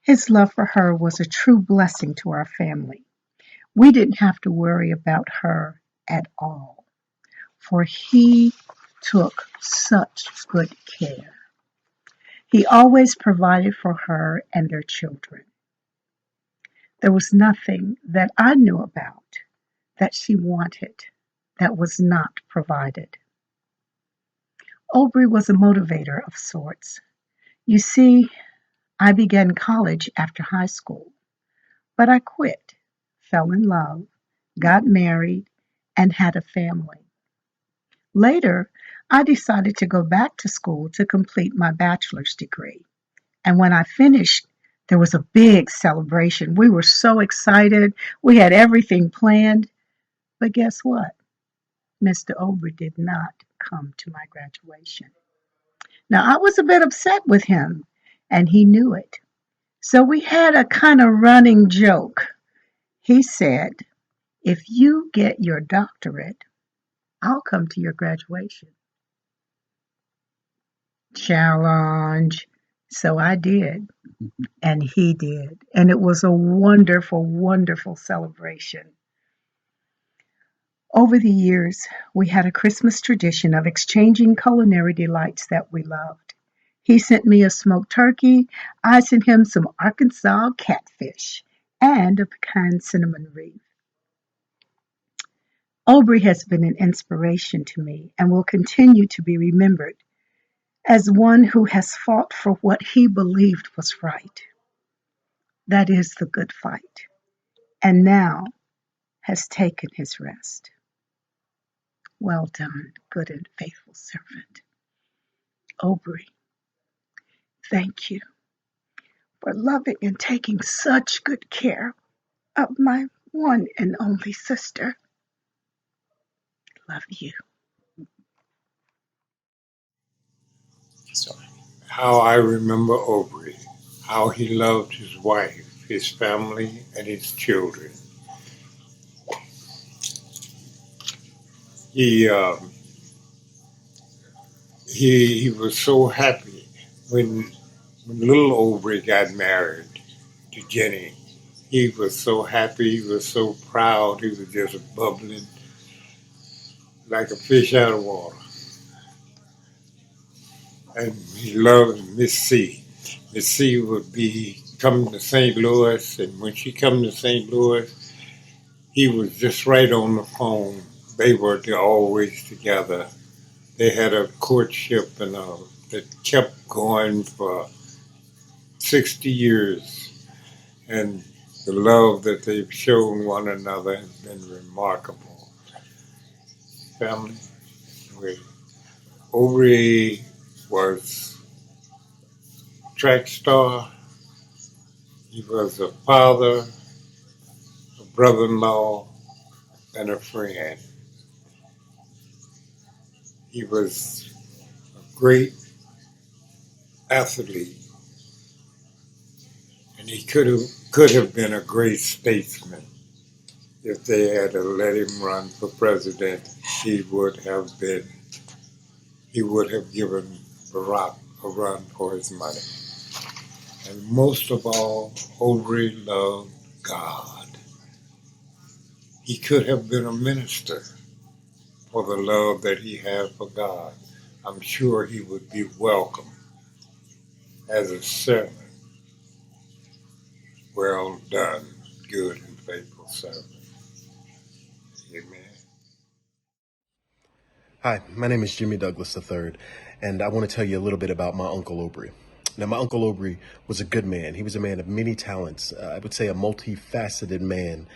His love for her was a true blessing to our family. We didn't have to worry about her at all, for he took such good care. He always provided for her and their children. There was nothing that I knew about that she wanted that was not provided. Obrie was a motivator of sorts. You see, I began college after high school, but I quit, fell in love, got married, and had a family. Later, I decided to go back to school to complete my bachelor's degree. And when I finished, there was a big celebration. We were so excited. We had everything planned. But guess what? Mr. Obrie did not come to my graduation. Now, I was a bit upset with him, and he knew it. So we had a kind of running joke. He said, if you get your doctorate, I'll come to your graduation. Challenge. So I did, and he did. And it was a wonderful, wonderful celebration. Over the years, we had a Christmas tradition of exchanging culinary delights that we loved. He sent me a smoked turkey, I sent him some Arkansas catfish, and a pecan cinnamon wreath. Obrie has been an inspiration to me and will continue to be remembered as one who has fought for what he believed was right. That is the good fight, and now has taken his rest. Well done, good and faithful servant. Obrie, thank you for loving and taking such good care of my one and only sister. Love you. How I remember Obrie, how he loved his wife, his family, and his children. He he was so happy when little Obrie got married to Jenny. He was so happy. He was so proud. He was just bubbling like a fish out of water. And he loved Miss C. Miss C would be coming to St. Louis, and when she come to St. Louis, he was just right on the phone. They were always together. They had a courtship that kept going for 60 years. And the love that they've shown one another has been remarkable. Family, Obrie was track star. He was a father, a brother-in-law, and a friend. He was a great athlete, and he could have been a great statesman. If they had to let him run for president, he would have given Barack a run for his money. And most of all, Obrie loved God. He could have been a minister for the love that he had for God. I'm sure he would be welcome as a servant. Well done, good and faithful servant. Amen. Hi, my name is Jimmy Douglas III, and I want to tell you a little bit about my Uncle Obrie. Now, my Uncle Obrie was a good man. He was a man of many talents. I would say a multifaceted man.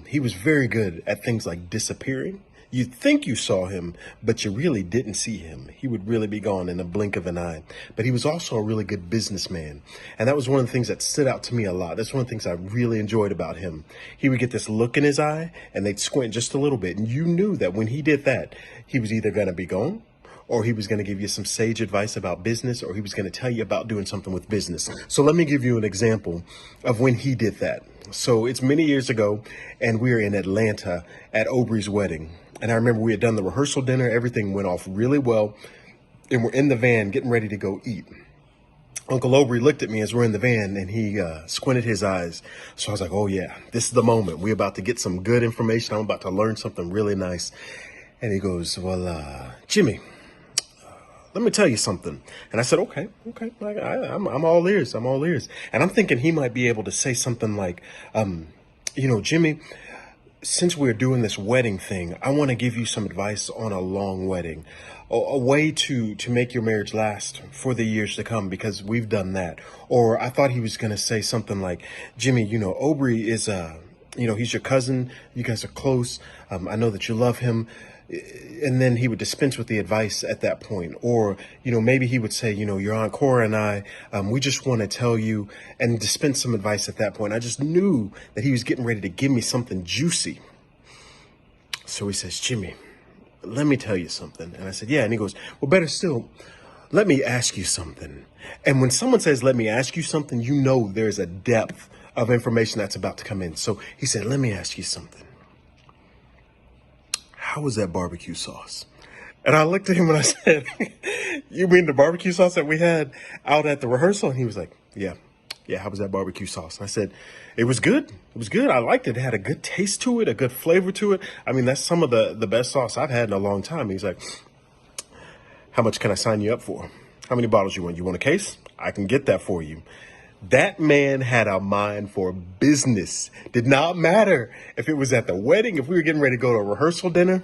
He was very good at things like disappearing. You'd think you saw him, but you really didn't see him. He would really be gone in a blink of an eye. But he was also a really good businessman. And that was one of the things that stood out to me a lot. That's one of the things I really enjoyed about him. He would get this look in his eye, and they'd squint just a little bit. And you knew that when he did that, he was either going to be gone, or he was going to give you some sage advice about business, or he was going to tell you about doing something with business. So let me give you an example of when he did that. So it's many years ago, and we were in Atlanta at Obrie's wedding. And I remember we had done the rehearsal dinner. Everything went off really well. And we're in the van getting ready to go eat. Uncle Obrie looked at me as we're in the van, and he squinted his eyes. So I was like, oh, yeah, this is the moment. We're about to get some good information. I'm about to learn something really nice. And he goes, well, Jimmy, let me tell you something. And I said, okay. I'm all ears. I'm all ears. And I'm thinking he might be able to say something like, Jimmy, since we're doing this wedding thing, I want to give you some advice on a long wedding, a way to make your marriage last for the years to come, because we've done that. Or I thought he was going to say something like, Jimmy, Obrie is, he's your cousin. You guys are close. I know that you love him. And then he would dispense with the advice at that point. Or, maybe he would say, your Aunt Cora and I, we just want to tell you, and dispense some advice at that point. I just knew that he was getting ready to give me something juicy. So he says, Jimmy, let me tell you something. And I said, yeah. And he goes, well, better still, let me ask you something. And when someone says, let me ask you something, you know there's a depth of information that's about to come in. So he said, let me ask you something. How was that barbecue sauce? And I looked at him and I said, you mean the barbecue sauce that we had out at the rehearsal? And he was like, yeah, how was that barbecue sauce? And I said, it was good. It was good. I liked it. It had a good taste to it, a good flavor to it. I mean, that's some of the best sauce I've had in a long time. He's like, how much can I sign you up for? How many bottles you want? You want a case? I can get that for you. That man had a mind for business. Did not matter if it was at the wedding, if we were getting ready to go to a rehearsal dinner.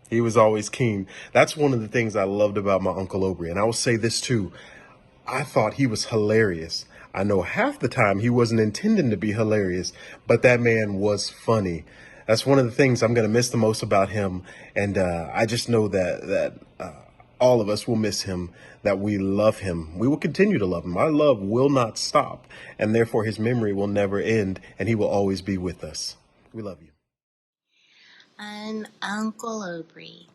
He was always keen. That's one of the things I loved about my Uncle Obrie. And I will say this too. I thought he was hilarious. I know half the time he wasn't intending to be hilarious, but that man was funny. That's one of the things I'm going to miss the most about him. And I just know that all of us will miss him, that we love him. We will continue to love him. Our love will not stop, and therefore his memory will never end, and he will always be with us. We love you. I'm Uncle Obrie.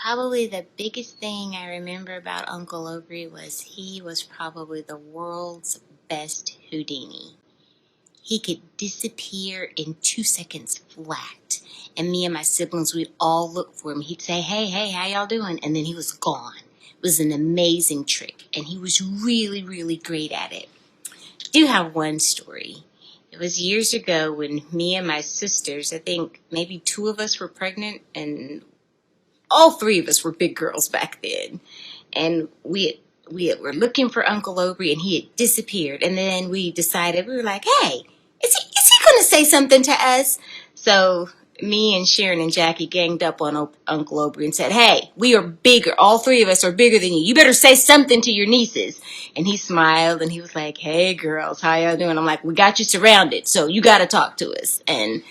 Probably the biggest thing I remember about Uncle Obrie was he was probably the world's best Houdini. He could disappear in 2 seconds flat. And me and my siblings, we'd all look for him. He'd say, hey, how y'all doing? And then he was gone. It was an amazing trick. And he was really, really great at it. I do have one story. It was years ago when me and my sisters, I think maybe 2 of us were pregnant, and all 3 of us were big girls back then. And we were looking for Uncle Obrie, and he had disappeared. And then we decided, we were like, hey, is he going to say something to us? So me and Sharon and Jackie ganged up on Uncle Obrie and said, hey, we are bigger. All 3 of us are bigger than you. You better say something to your nieces. And he smiled and he was like, hey, girls, how y'all doing? I'm like, we got you surrounded, so you got to talk to us. And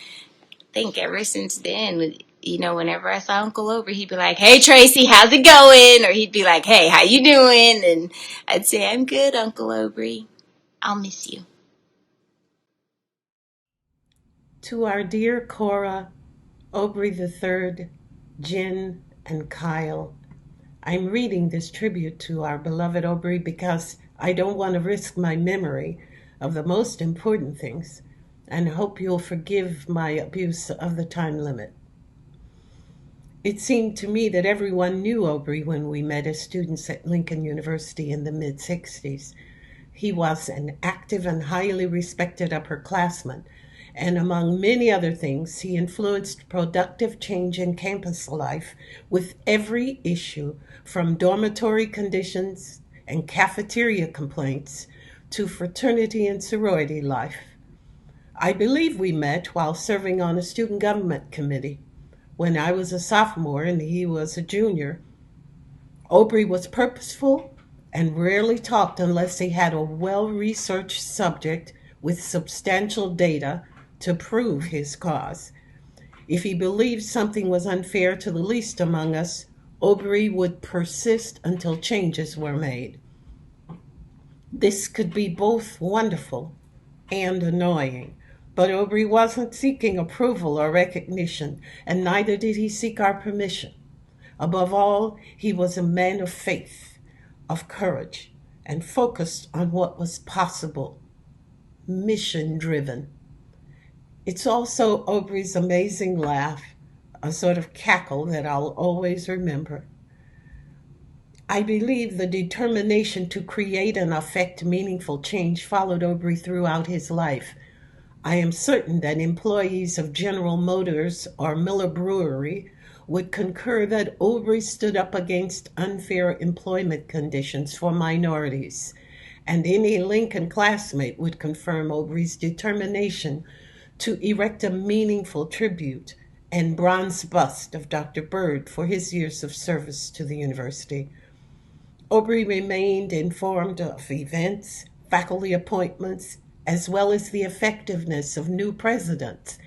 I think ever since then, you know, whenever I saw Uncle Obrie, he'd be like, hey, Tracy, how's it going? Or he'd be like, hey, how you doing? And I'd say, I'm good, Uncle Obrie. I'll miss you. To our dear Cora, Obrie III, Jen, and Kyle, I'm reading this tribute to our beloved Obrie because I don't want to risk my memory of the most important things, and hope you'll forgive my abuse of the time limit. It seemed to me that everyone knew Obrie when we met as students at Lincoln University in the mid-60s. He was an active and highly respected upperclassman, and among many other things, he influenced productive change in campus life with every issue from dormitory conditions and cafeteria complaints to fraternity and sorority life. I believe we met while serving on a student government committee. When I was a sophomore and he was a junior, Obrie was purposeful and rarely talked unless he had a well-researched subject with substantial data to prove his cause. If he believed something was unfair to the least among us, Obrie would persist until changes were made. This could be both wonderful and annoying, but Obrie wasn't seeking approval or recognition, and neither did he seek our permission. Above all, he was a man of faith, of courage, and focused on what was possible, mission-driven. It's also Obrie's amazing laugh, a sort of cackle that I'll always remember. I believe the determination to create and affect meaningful change followed Obrie throughout his life. I am certain that employees of General Motors or Miller Brewery would concur that Obrie stood up against unfair employment conditions for minorities, and any Lincoln classmate would confirm Obrie's determination to erect a meaningful tribute and bronze bust of Dr. Byrd for his years of service to the university. Obrie remained informed of events, faculty appointments, as well as the effectiveness of new presidents,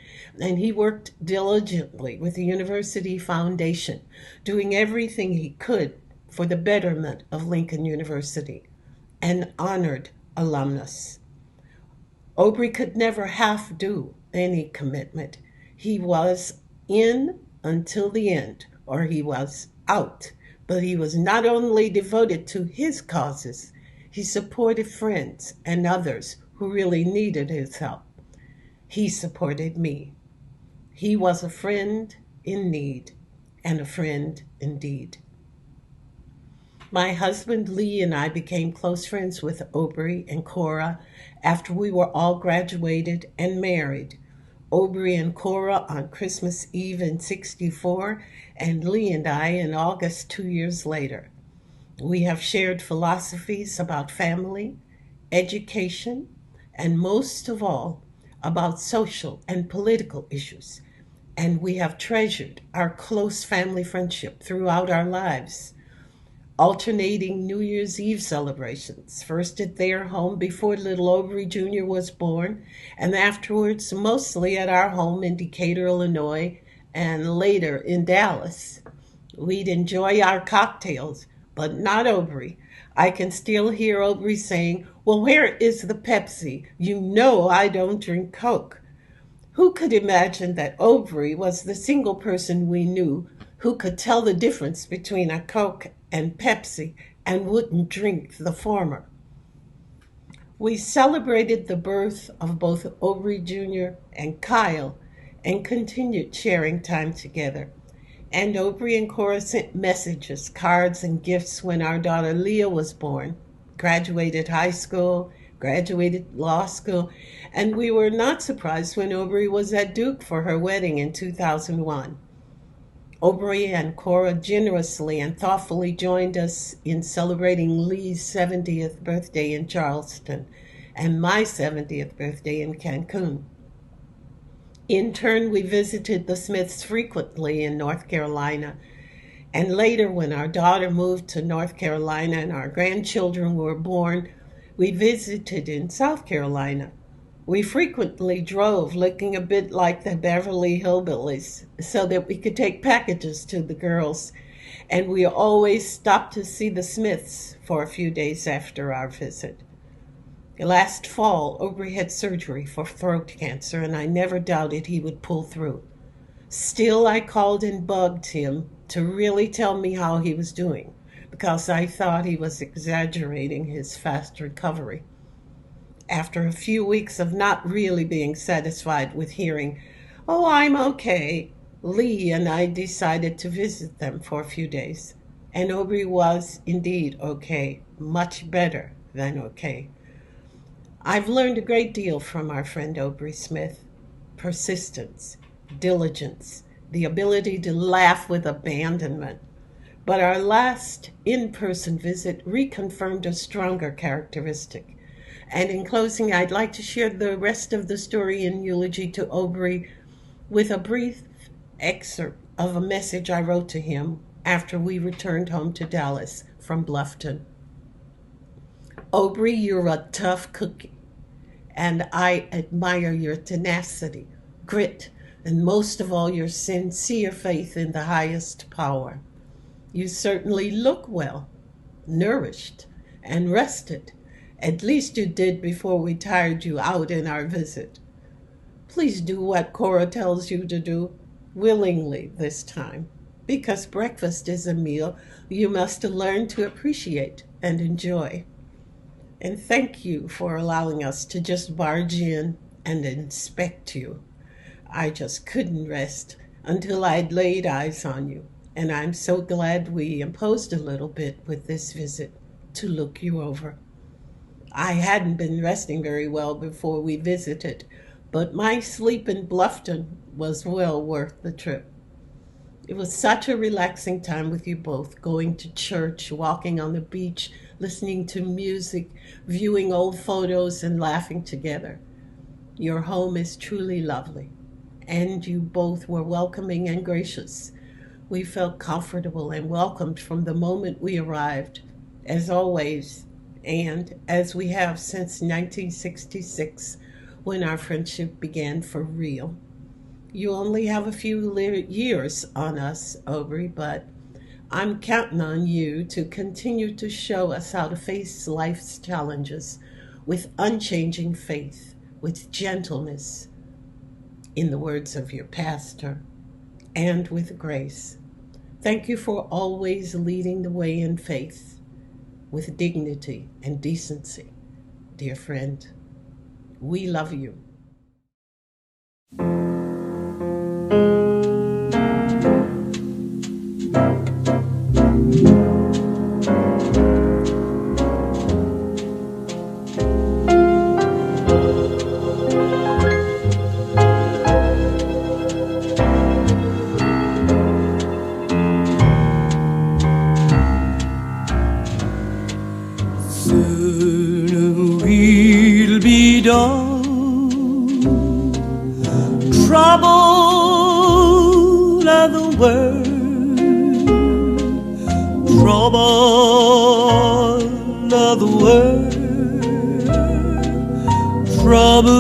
and he worked diligently with the University Foundation, doing everything he could for the betterment of Lincoln University, an honored alumnus. Obrie could never half do any commitment. He was in until the end, or he was out But he was not only devoted to his causes, he supported friends and others who really needed his help. He supported me. He was a friend in need and a friend indeed. My husband Lee and I became close friends with Obrie and Cora after we were all graduated and married. Obrie and Cora on Christmas Eve in '64, and Lee and I in August 2 years later. We have shared philosophies about family, education, and most of all, about social and political issues. And we have treasured our close family friendship throughout our lives, alternating New Year's Eve celebrations, first at their home before little Obrie Jr. was born, and afterwards mostly at our home in Decatur, Illinois, and later in Dallas. We'd enjoy our cocktails, but not Obrie. I can still hear Obrie saying, "Well, where is the Pepsi? You know I don't drink Coke." Who could imagine that Obrie was the single person we knew who could tell the difference between a Coke and Pepsi and wouldn't drink the former? We celebrated the birth of both Obrie Jr. and Kyle and continued sharing time together. And Obrie and Cora sent messages, cards, and gifts when our daughter Leah was born, graduated high school, graduated law school, and we were not surprised when Obrie was at Duke for her wedding in 2001. Obrie and Cora generously and thoughtfully joined us in celebrating Lee's 70th birthday in Charleston and my 70th birthday in Cancun. In turn, we visited the Smiths frequently in North Carolina. And later, when our daughter moved to North Carolina and our grandchildren were born, we visited in South Carolina. We frequently drove, looking a bit like the Beverly Hillbillies, so that we could take packages to the girls. And we always stopped to see the Smiths for a few days after our visit. Last fall, Obrie had surgery for throat cancer, and I never doubted he would pull through. Still, I called and bugged him to really tell me how he was doing, because I thought he was exaggerating his fast recovery. After a few weeks of not really being satisfied with hearing, "Oh, I'm okay," Lee and I decided to visit them for a few days. And Obrie was indeed okay, much better than okay. I've learned a great deal from our friend Obrie Smith. Persistence, diligence, the ability to laugh with abandonment. But our last in-person visit reconfirmed a stronger characteristic. And in closing, I'd like to share the rest of the story in eulogy to Obrie with a brief excerpt of a message I wrote to him after we returned home to Dallas from Bluffton. "Obrie, you're a tough cookie, and I admire your tenacity, grit, and most of all your sincere faith in the highest power. You certainly look well, nourished, and rested. At least you did before we tired you out in our visit. Please do what Cora tells you to do, willingly this time, because breakfast is a meal you must learn to appreciate and enjoy. And thank you for allowing us to just barge in and inspect you. I just couldn't rest until I'd laid eyes on you, and I'm so glad we imposed a little bit with this visit to look you over. I hadn't been resting very well before we visited, but my sleep in Bluffton was well worth the trip. It was such a relaxing time with you both, going to church, walking on the beach, listening to music, viewing old photos, and laughing together. Your home is truly lovely, and you both were welcoming and gracious. We felt comfortable and welcomed from the moment we arrived, as always, and as we have since 1966, when our friendship began for real. You only have a few years on us, Obrie, but I'm counting on you to continue to show us how to face life's challenges with unchanging faith, with gentleness, in the words of your pastor, and with grace. Thank you for always leading the way in faith with dignity and decency. Dear friend, we love you. Soon we'll be done. Trouble of the world, trouble of the world, trouble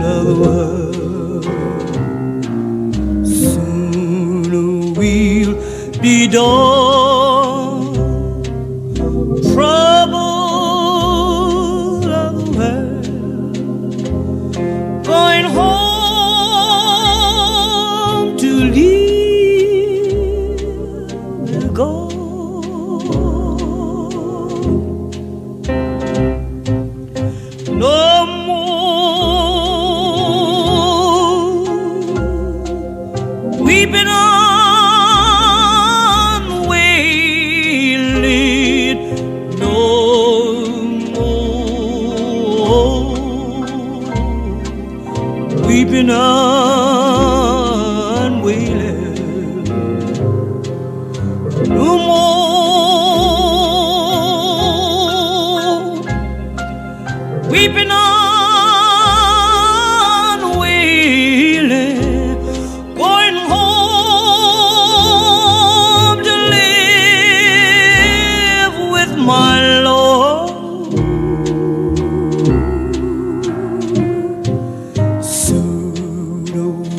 of the world. Soon we'll be done. Trouble of the world, going home to live with God. No more weeping on wailing, no more weeping on wailing, no more weeping on wailing, going home to live with my Lord. Soon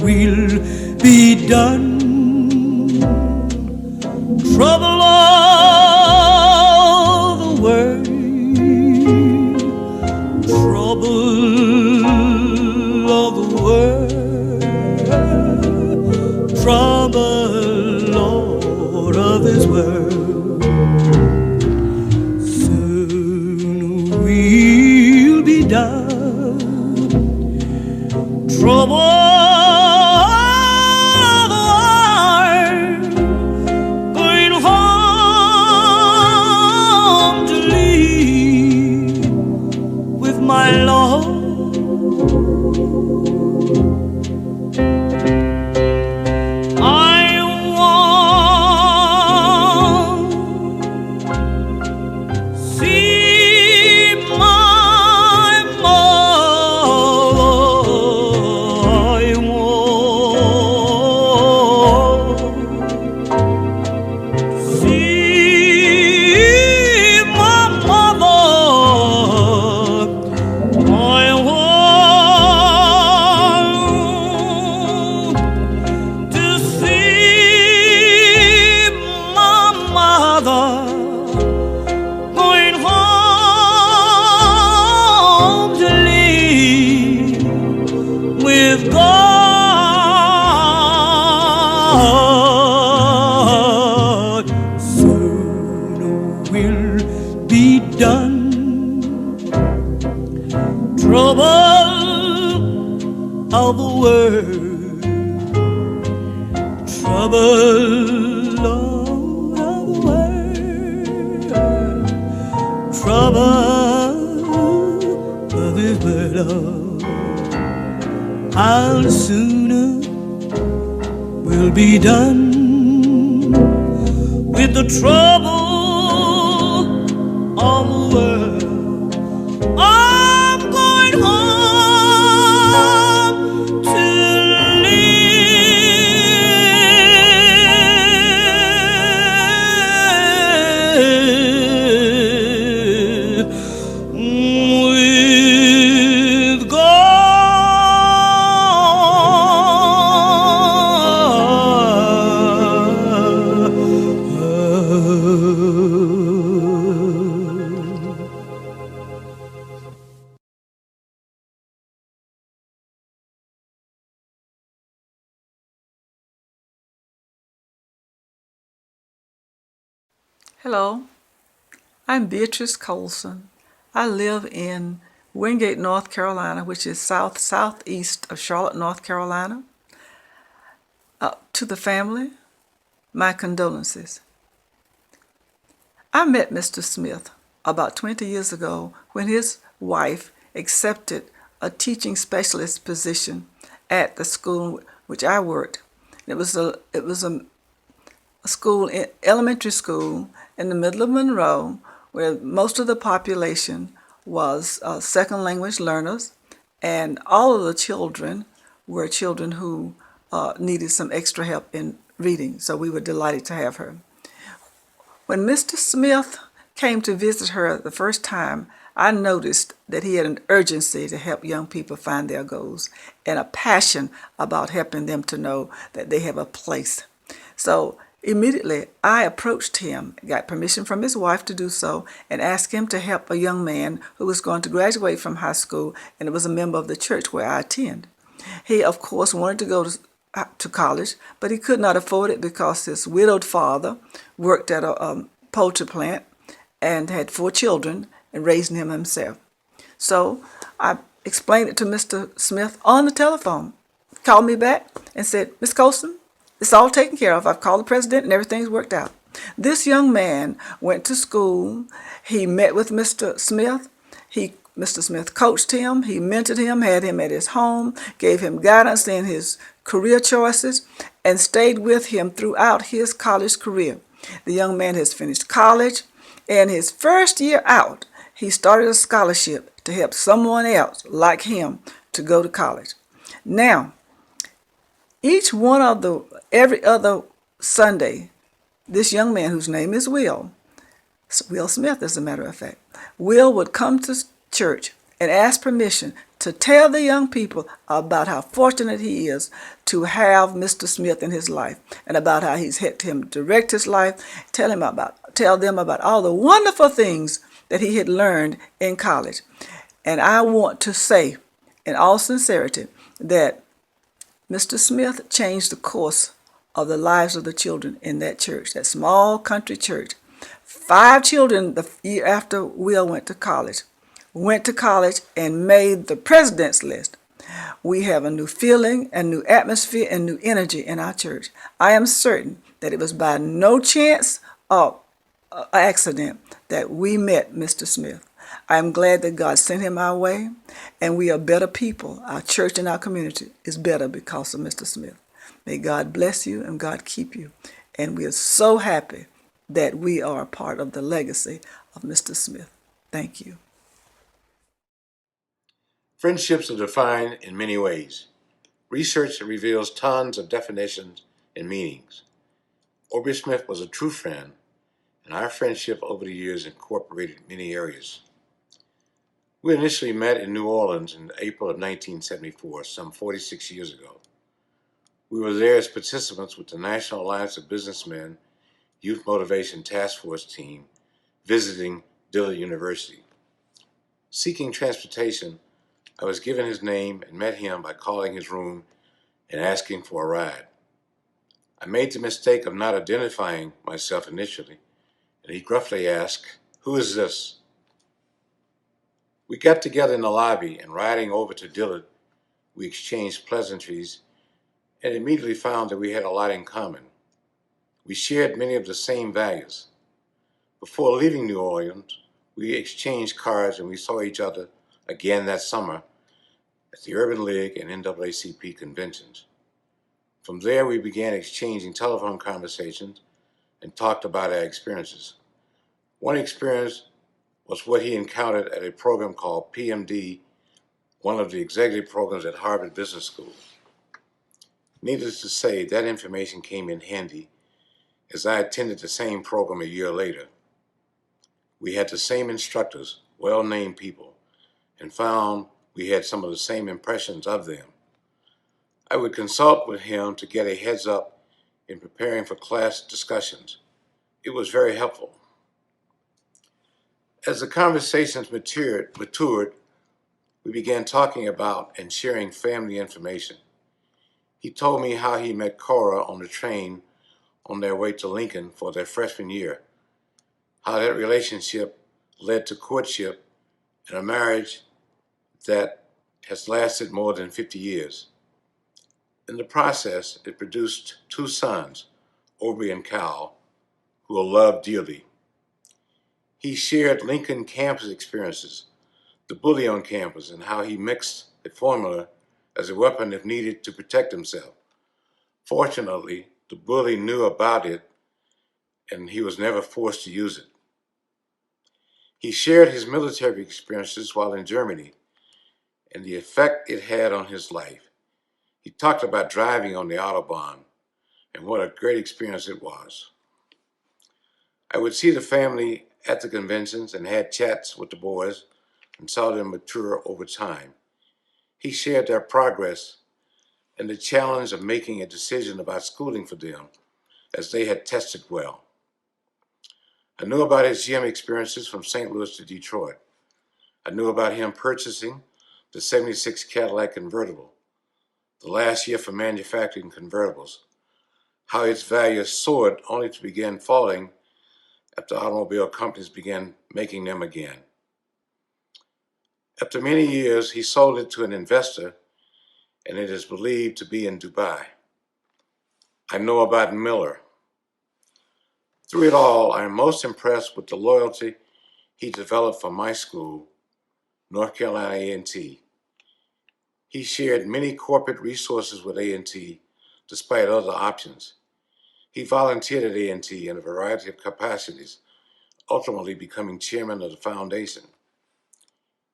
we'll be done. Trouble of the world, trouble of the world, trouble, Lord, of this world. Soon we'll be done. Trouble of the world, going home to live with my Lord. I want to see my mother. I want to see my mother. I want to see my mother going home to live with God. Soon we'll be done. Trouble of the world, trouble of the world, trouble of this world. How sooner we'll be done with the trouble of the world. I'm going home to live with God. Hello, I'm Beatrice Colson. I live in Wingate, North Carolina, which is southeast of Charlotte, North Carolina. To the family, my condolences. I met Mr. Smith about 20 years ago when his wife accepted a teaching specialist position at the school which I worked. It was a school, elementary school in the middle of Monroe, where most of the population was second language learners, and all of the children were children who needed some extra help in reading. So we were delighted to have her. When Mr. Smith came to visit her the first time, I noticed that he had an urgency to help young people find their goals and a passion about helping them to know that they have a place. So immediately I approached him, got permission from his wife to do so, and asked him to help a young man who was going to graduate from high school, and it was a member of the church where I attend. He, of course, wanted to go to college, but he could not afford it because his widowed father worked at a poultry plant and had 4 children and raising him himself. So I explained it to Mr. Smith on the telephone. Called me back and said, Miss Colson, it's all taken care of. I've called the president and everything's worked out. This young man went to school. He met with Mr. Smith. Mr. Smith coached him. He mentored him, had him at his home, gave him guidance in his career choices, and stayed with him throughout his college career. The young man has finished college, and his first year out, he started a scholarship to help someone else like him to go to college. Now, every other Sunday, this young man, whose name is Will Smith, as a matter of fact, Will would come to church and ask permission to tell the young people about how fortunate he is to have Mr. Smith in his life, and about how he's helped him direct his life, tell them about all the wonderful things that he had learned in college. And I want to say, in all sincerity, that Mr. Smith changed the course of the lives of the children in that church, that small country church. 5 children the year after Will went to college and made the president's list. We have a new feeling, a new atmosphere, and new energy in our church. I am certain that it was by no chance or accident that we met Mr. Smith. I am glad that God sent him our way, and we are better people. Our church and our community is better because of Mr. Smith. May God bless you and God keep you. And we are so happy that we are a part of the legacy of Mr. Smith. Thank you. Friendships are defined in many ways. Research reveals tons of definitions and meanings. Obrie Smith was a true friend, and our friendship over the years incorporated many areas. We initially met in New Orleans in April of 1974, some 46 years ago. We were there as participants with the National Alliance of Businessmen Youth Motivation Task Force team visiting Dillard University. Seeking transportation, I was given his name and met him by calling his room and asking for a ride. I made the mistake of not identifying myself initially, and he gruffly asked, "Who is this?" We got together in the lobby, and riding over to Dillard, we exchanged pleasantries and immediately found that we had a lot in common. We shared many of the same values. Before leaving New Orleans, we exchanged cards and we saw each other again that summer at the Urban League and NAACP conventions. From there, we began exchanging telephone conversations and talked about our experiences. One experience was what he encountered at a program called PMD, one of the executive programs at Harvard Business School. Needless to say, that information came in handy as I attended the same program a year later. We had the same instructors, well-named people, and found we had some of the same impressions of them. I would consult with him to get a heads up in preparing for class discussions. It was very helpful. As the conversations matured, we began talking about and sharing family information. He told me how he met Cora on the train on their way to Lincoln for their freshman year. how that relationship led to courtship and a marriage that has lasted more than 50 years. In the process, it produced 2 sons, Obrie and Cal, who will love dearly. He shared Lincoln campus experiences, the bully on campus, and how he mixed a formula as a weapon if needed to protect himself. Fortunately, the bully knew about it and he was never forced to use it. He shared his military experiences while in Germany and the effect it had on his life. He talked about driving on the Autobahn and what a great experience it was. I would see the family at the conventions and had chats with the boys and saw them mature over time. He shared their progress and the challenge of making a decision about schooling for them as they had tested well. I knew about his gym experiences from St. Louis to Detroit. I knew about him purchasing the '76 Cadillac convertible, the last year for manufacturing convertibles, how its value soared only to begin falling after automobile companies began making them again. After many years, he sold it to an investor, and it is believed to be in Dubai. I know about Miller. Through it all, I am most impressed with the loyalty he developed for my school, North Carolina A&T. He shared many corporate resources with A&T despite other options. He volunteered at A&T in a variety of capacities, ultimately becoming chairman of the foundation.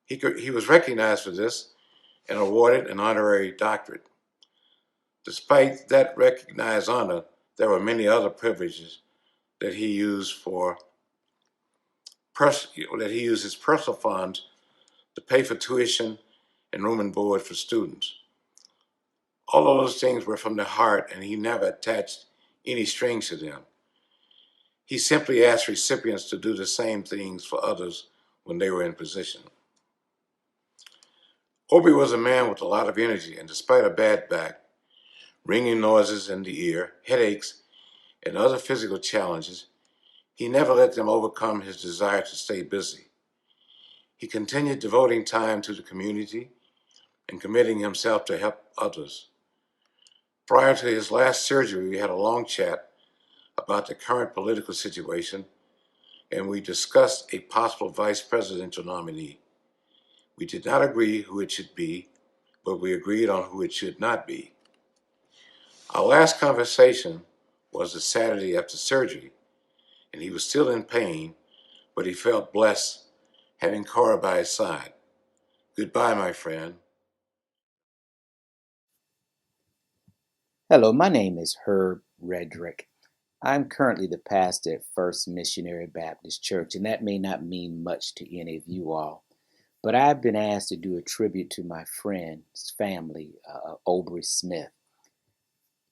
He was recognized for this and awarded an honorary doctorate. Despite that recognized honor, there were many other privileges that he used his personal funds to pay for tuition and room and board for students. All of those things were from the heart, and he never attached any strings to them. He simply asked recipients to do the same things for others when they were in position. Obrie was a man with a lot of energy, and despite a bad back, ringing noises in the ear, headaches, and other physical challenges, he never let them overcome his desire to stay busy. He continued devoting time to the community and committing himself to help others. Prior to his last surgery, we had a long chat about the current political situation, and we discussed a possible vice presidential nominee. We did not agree who it should be, but we agreed on who it should not be. Our last conversation was the Saturday after surgery, and he was still in pain, but he felt blessed having Cora by his side. Goodbye, my friend. Hello, my name is Herb Redrick. I'm currently the pastor at First Missionary Baptist Church, and that may not mean much to any of you all, but I've been asked to do a tribute to my friend's family, Obrie Smith.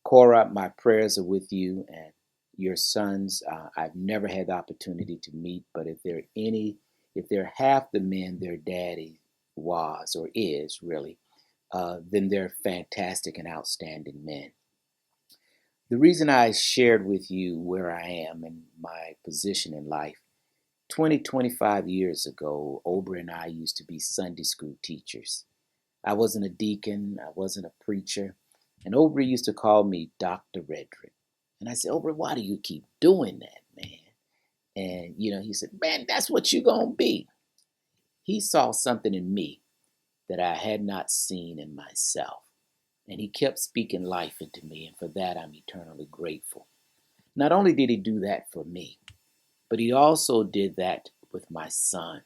Cora, my prayers are with you and your sons. I've never had the opportunity to meet, but if they're half the men their daddy was or is really, then they're fantastic and outstanding men. The reason I shared with you where I am and my position in life, 25 years ago, Obrie and I used to be Sunday school teachers. I wasn't a deacon, I wasn't a preacher, and Obrie used to call me Dr. Redrick. And I said, Obrie, why do you keep doing that, man? And, he said, man, that's what you're going to be. He saw something in me that I had not seen in myself. And he kept speaking life into me, and for that I'm eternally grateful. Not only did he do that for me, but he also did that with my son,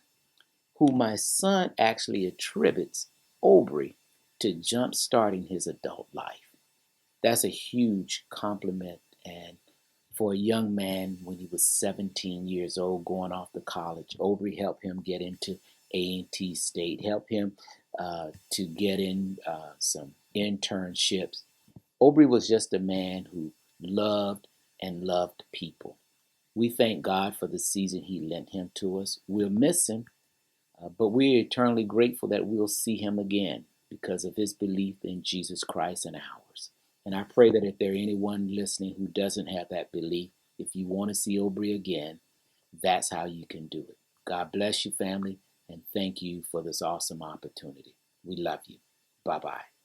who my son actually attributes Obrie to jump starting his adult life. That's a huge compliment, and for a young man when he was 17 years old going off to college, Obrie helped him get into A&T State, helped him to get in some internships. Obrie was just a man who loved and loved people. We thank God for the season he lent him to us. We'll miss him, but we're eternally grateful that we'll see him again because of his belief in Jesus Christ and ours. And I pray that if there anyone listening who doesn't have that belief, if you want to see Obrie again, That's how you can do it. God bless you, family, and thank you for this awesome opportunity. We love you. Bye-bye.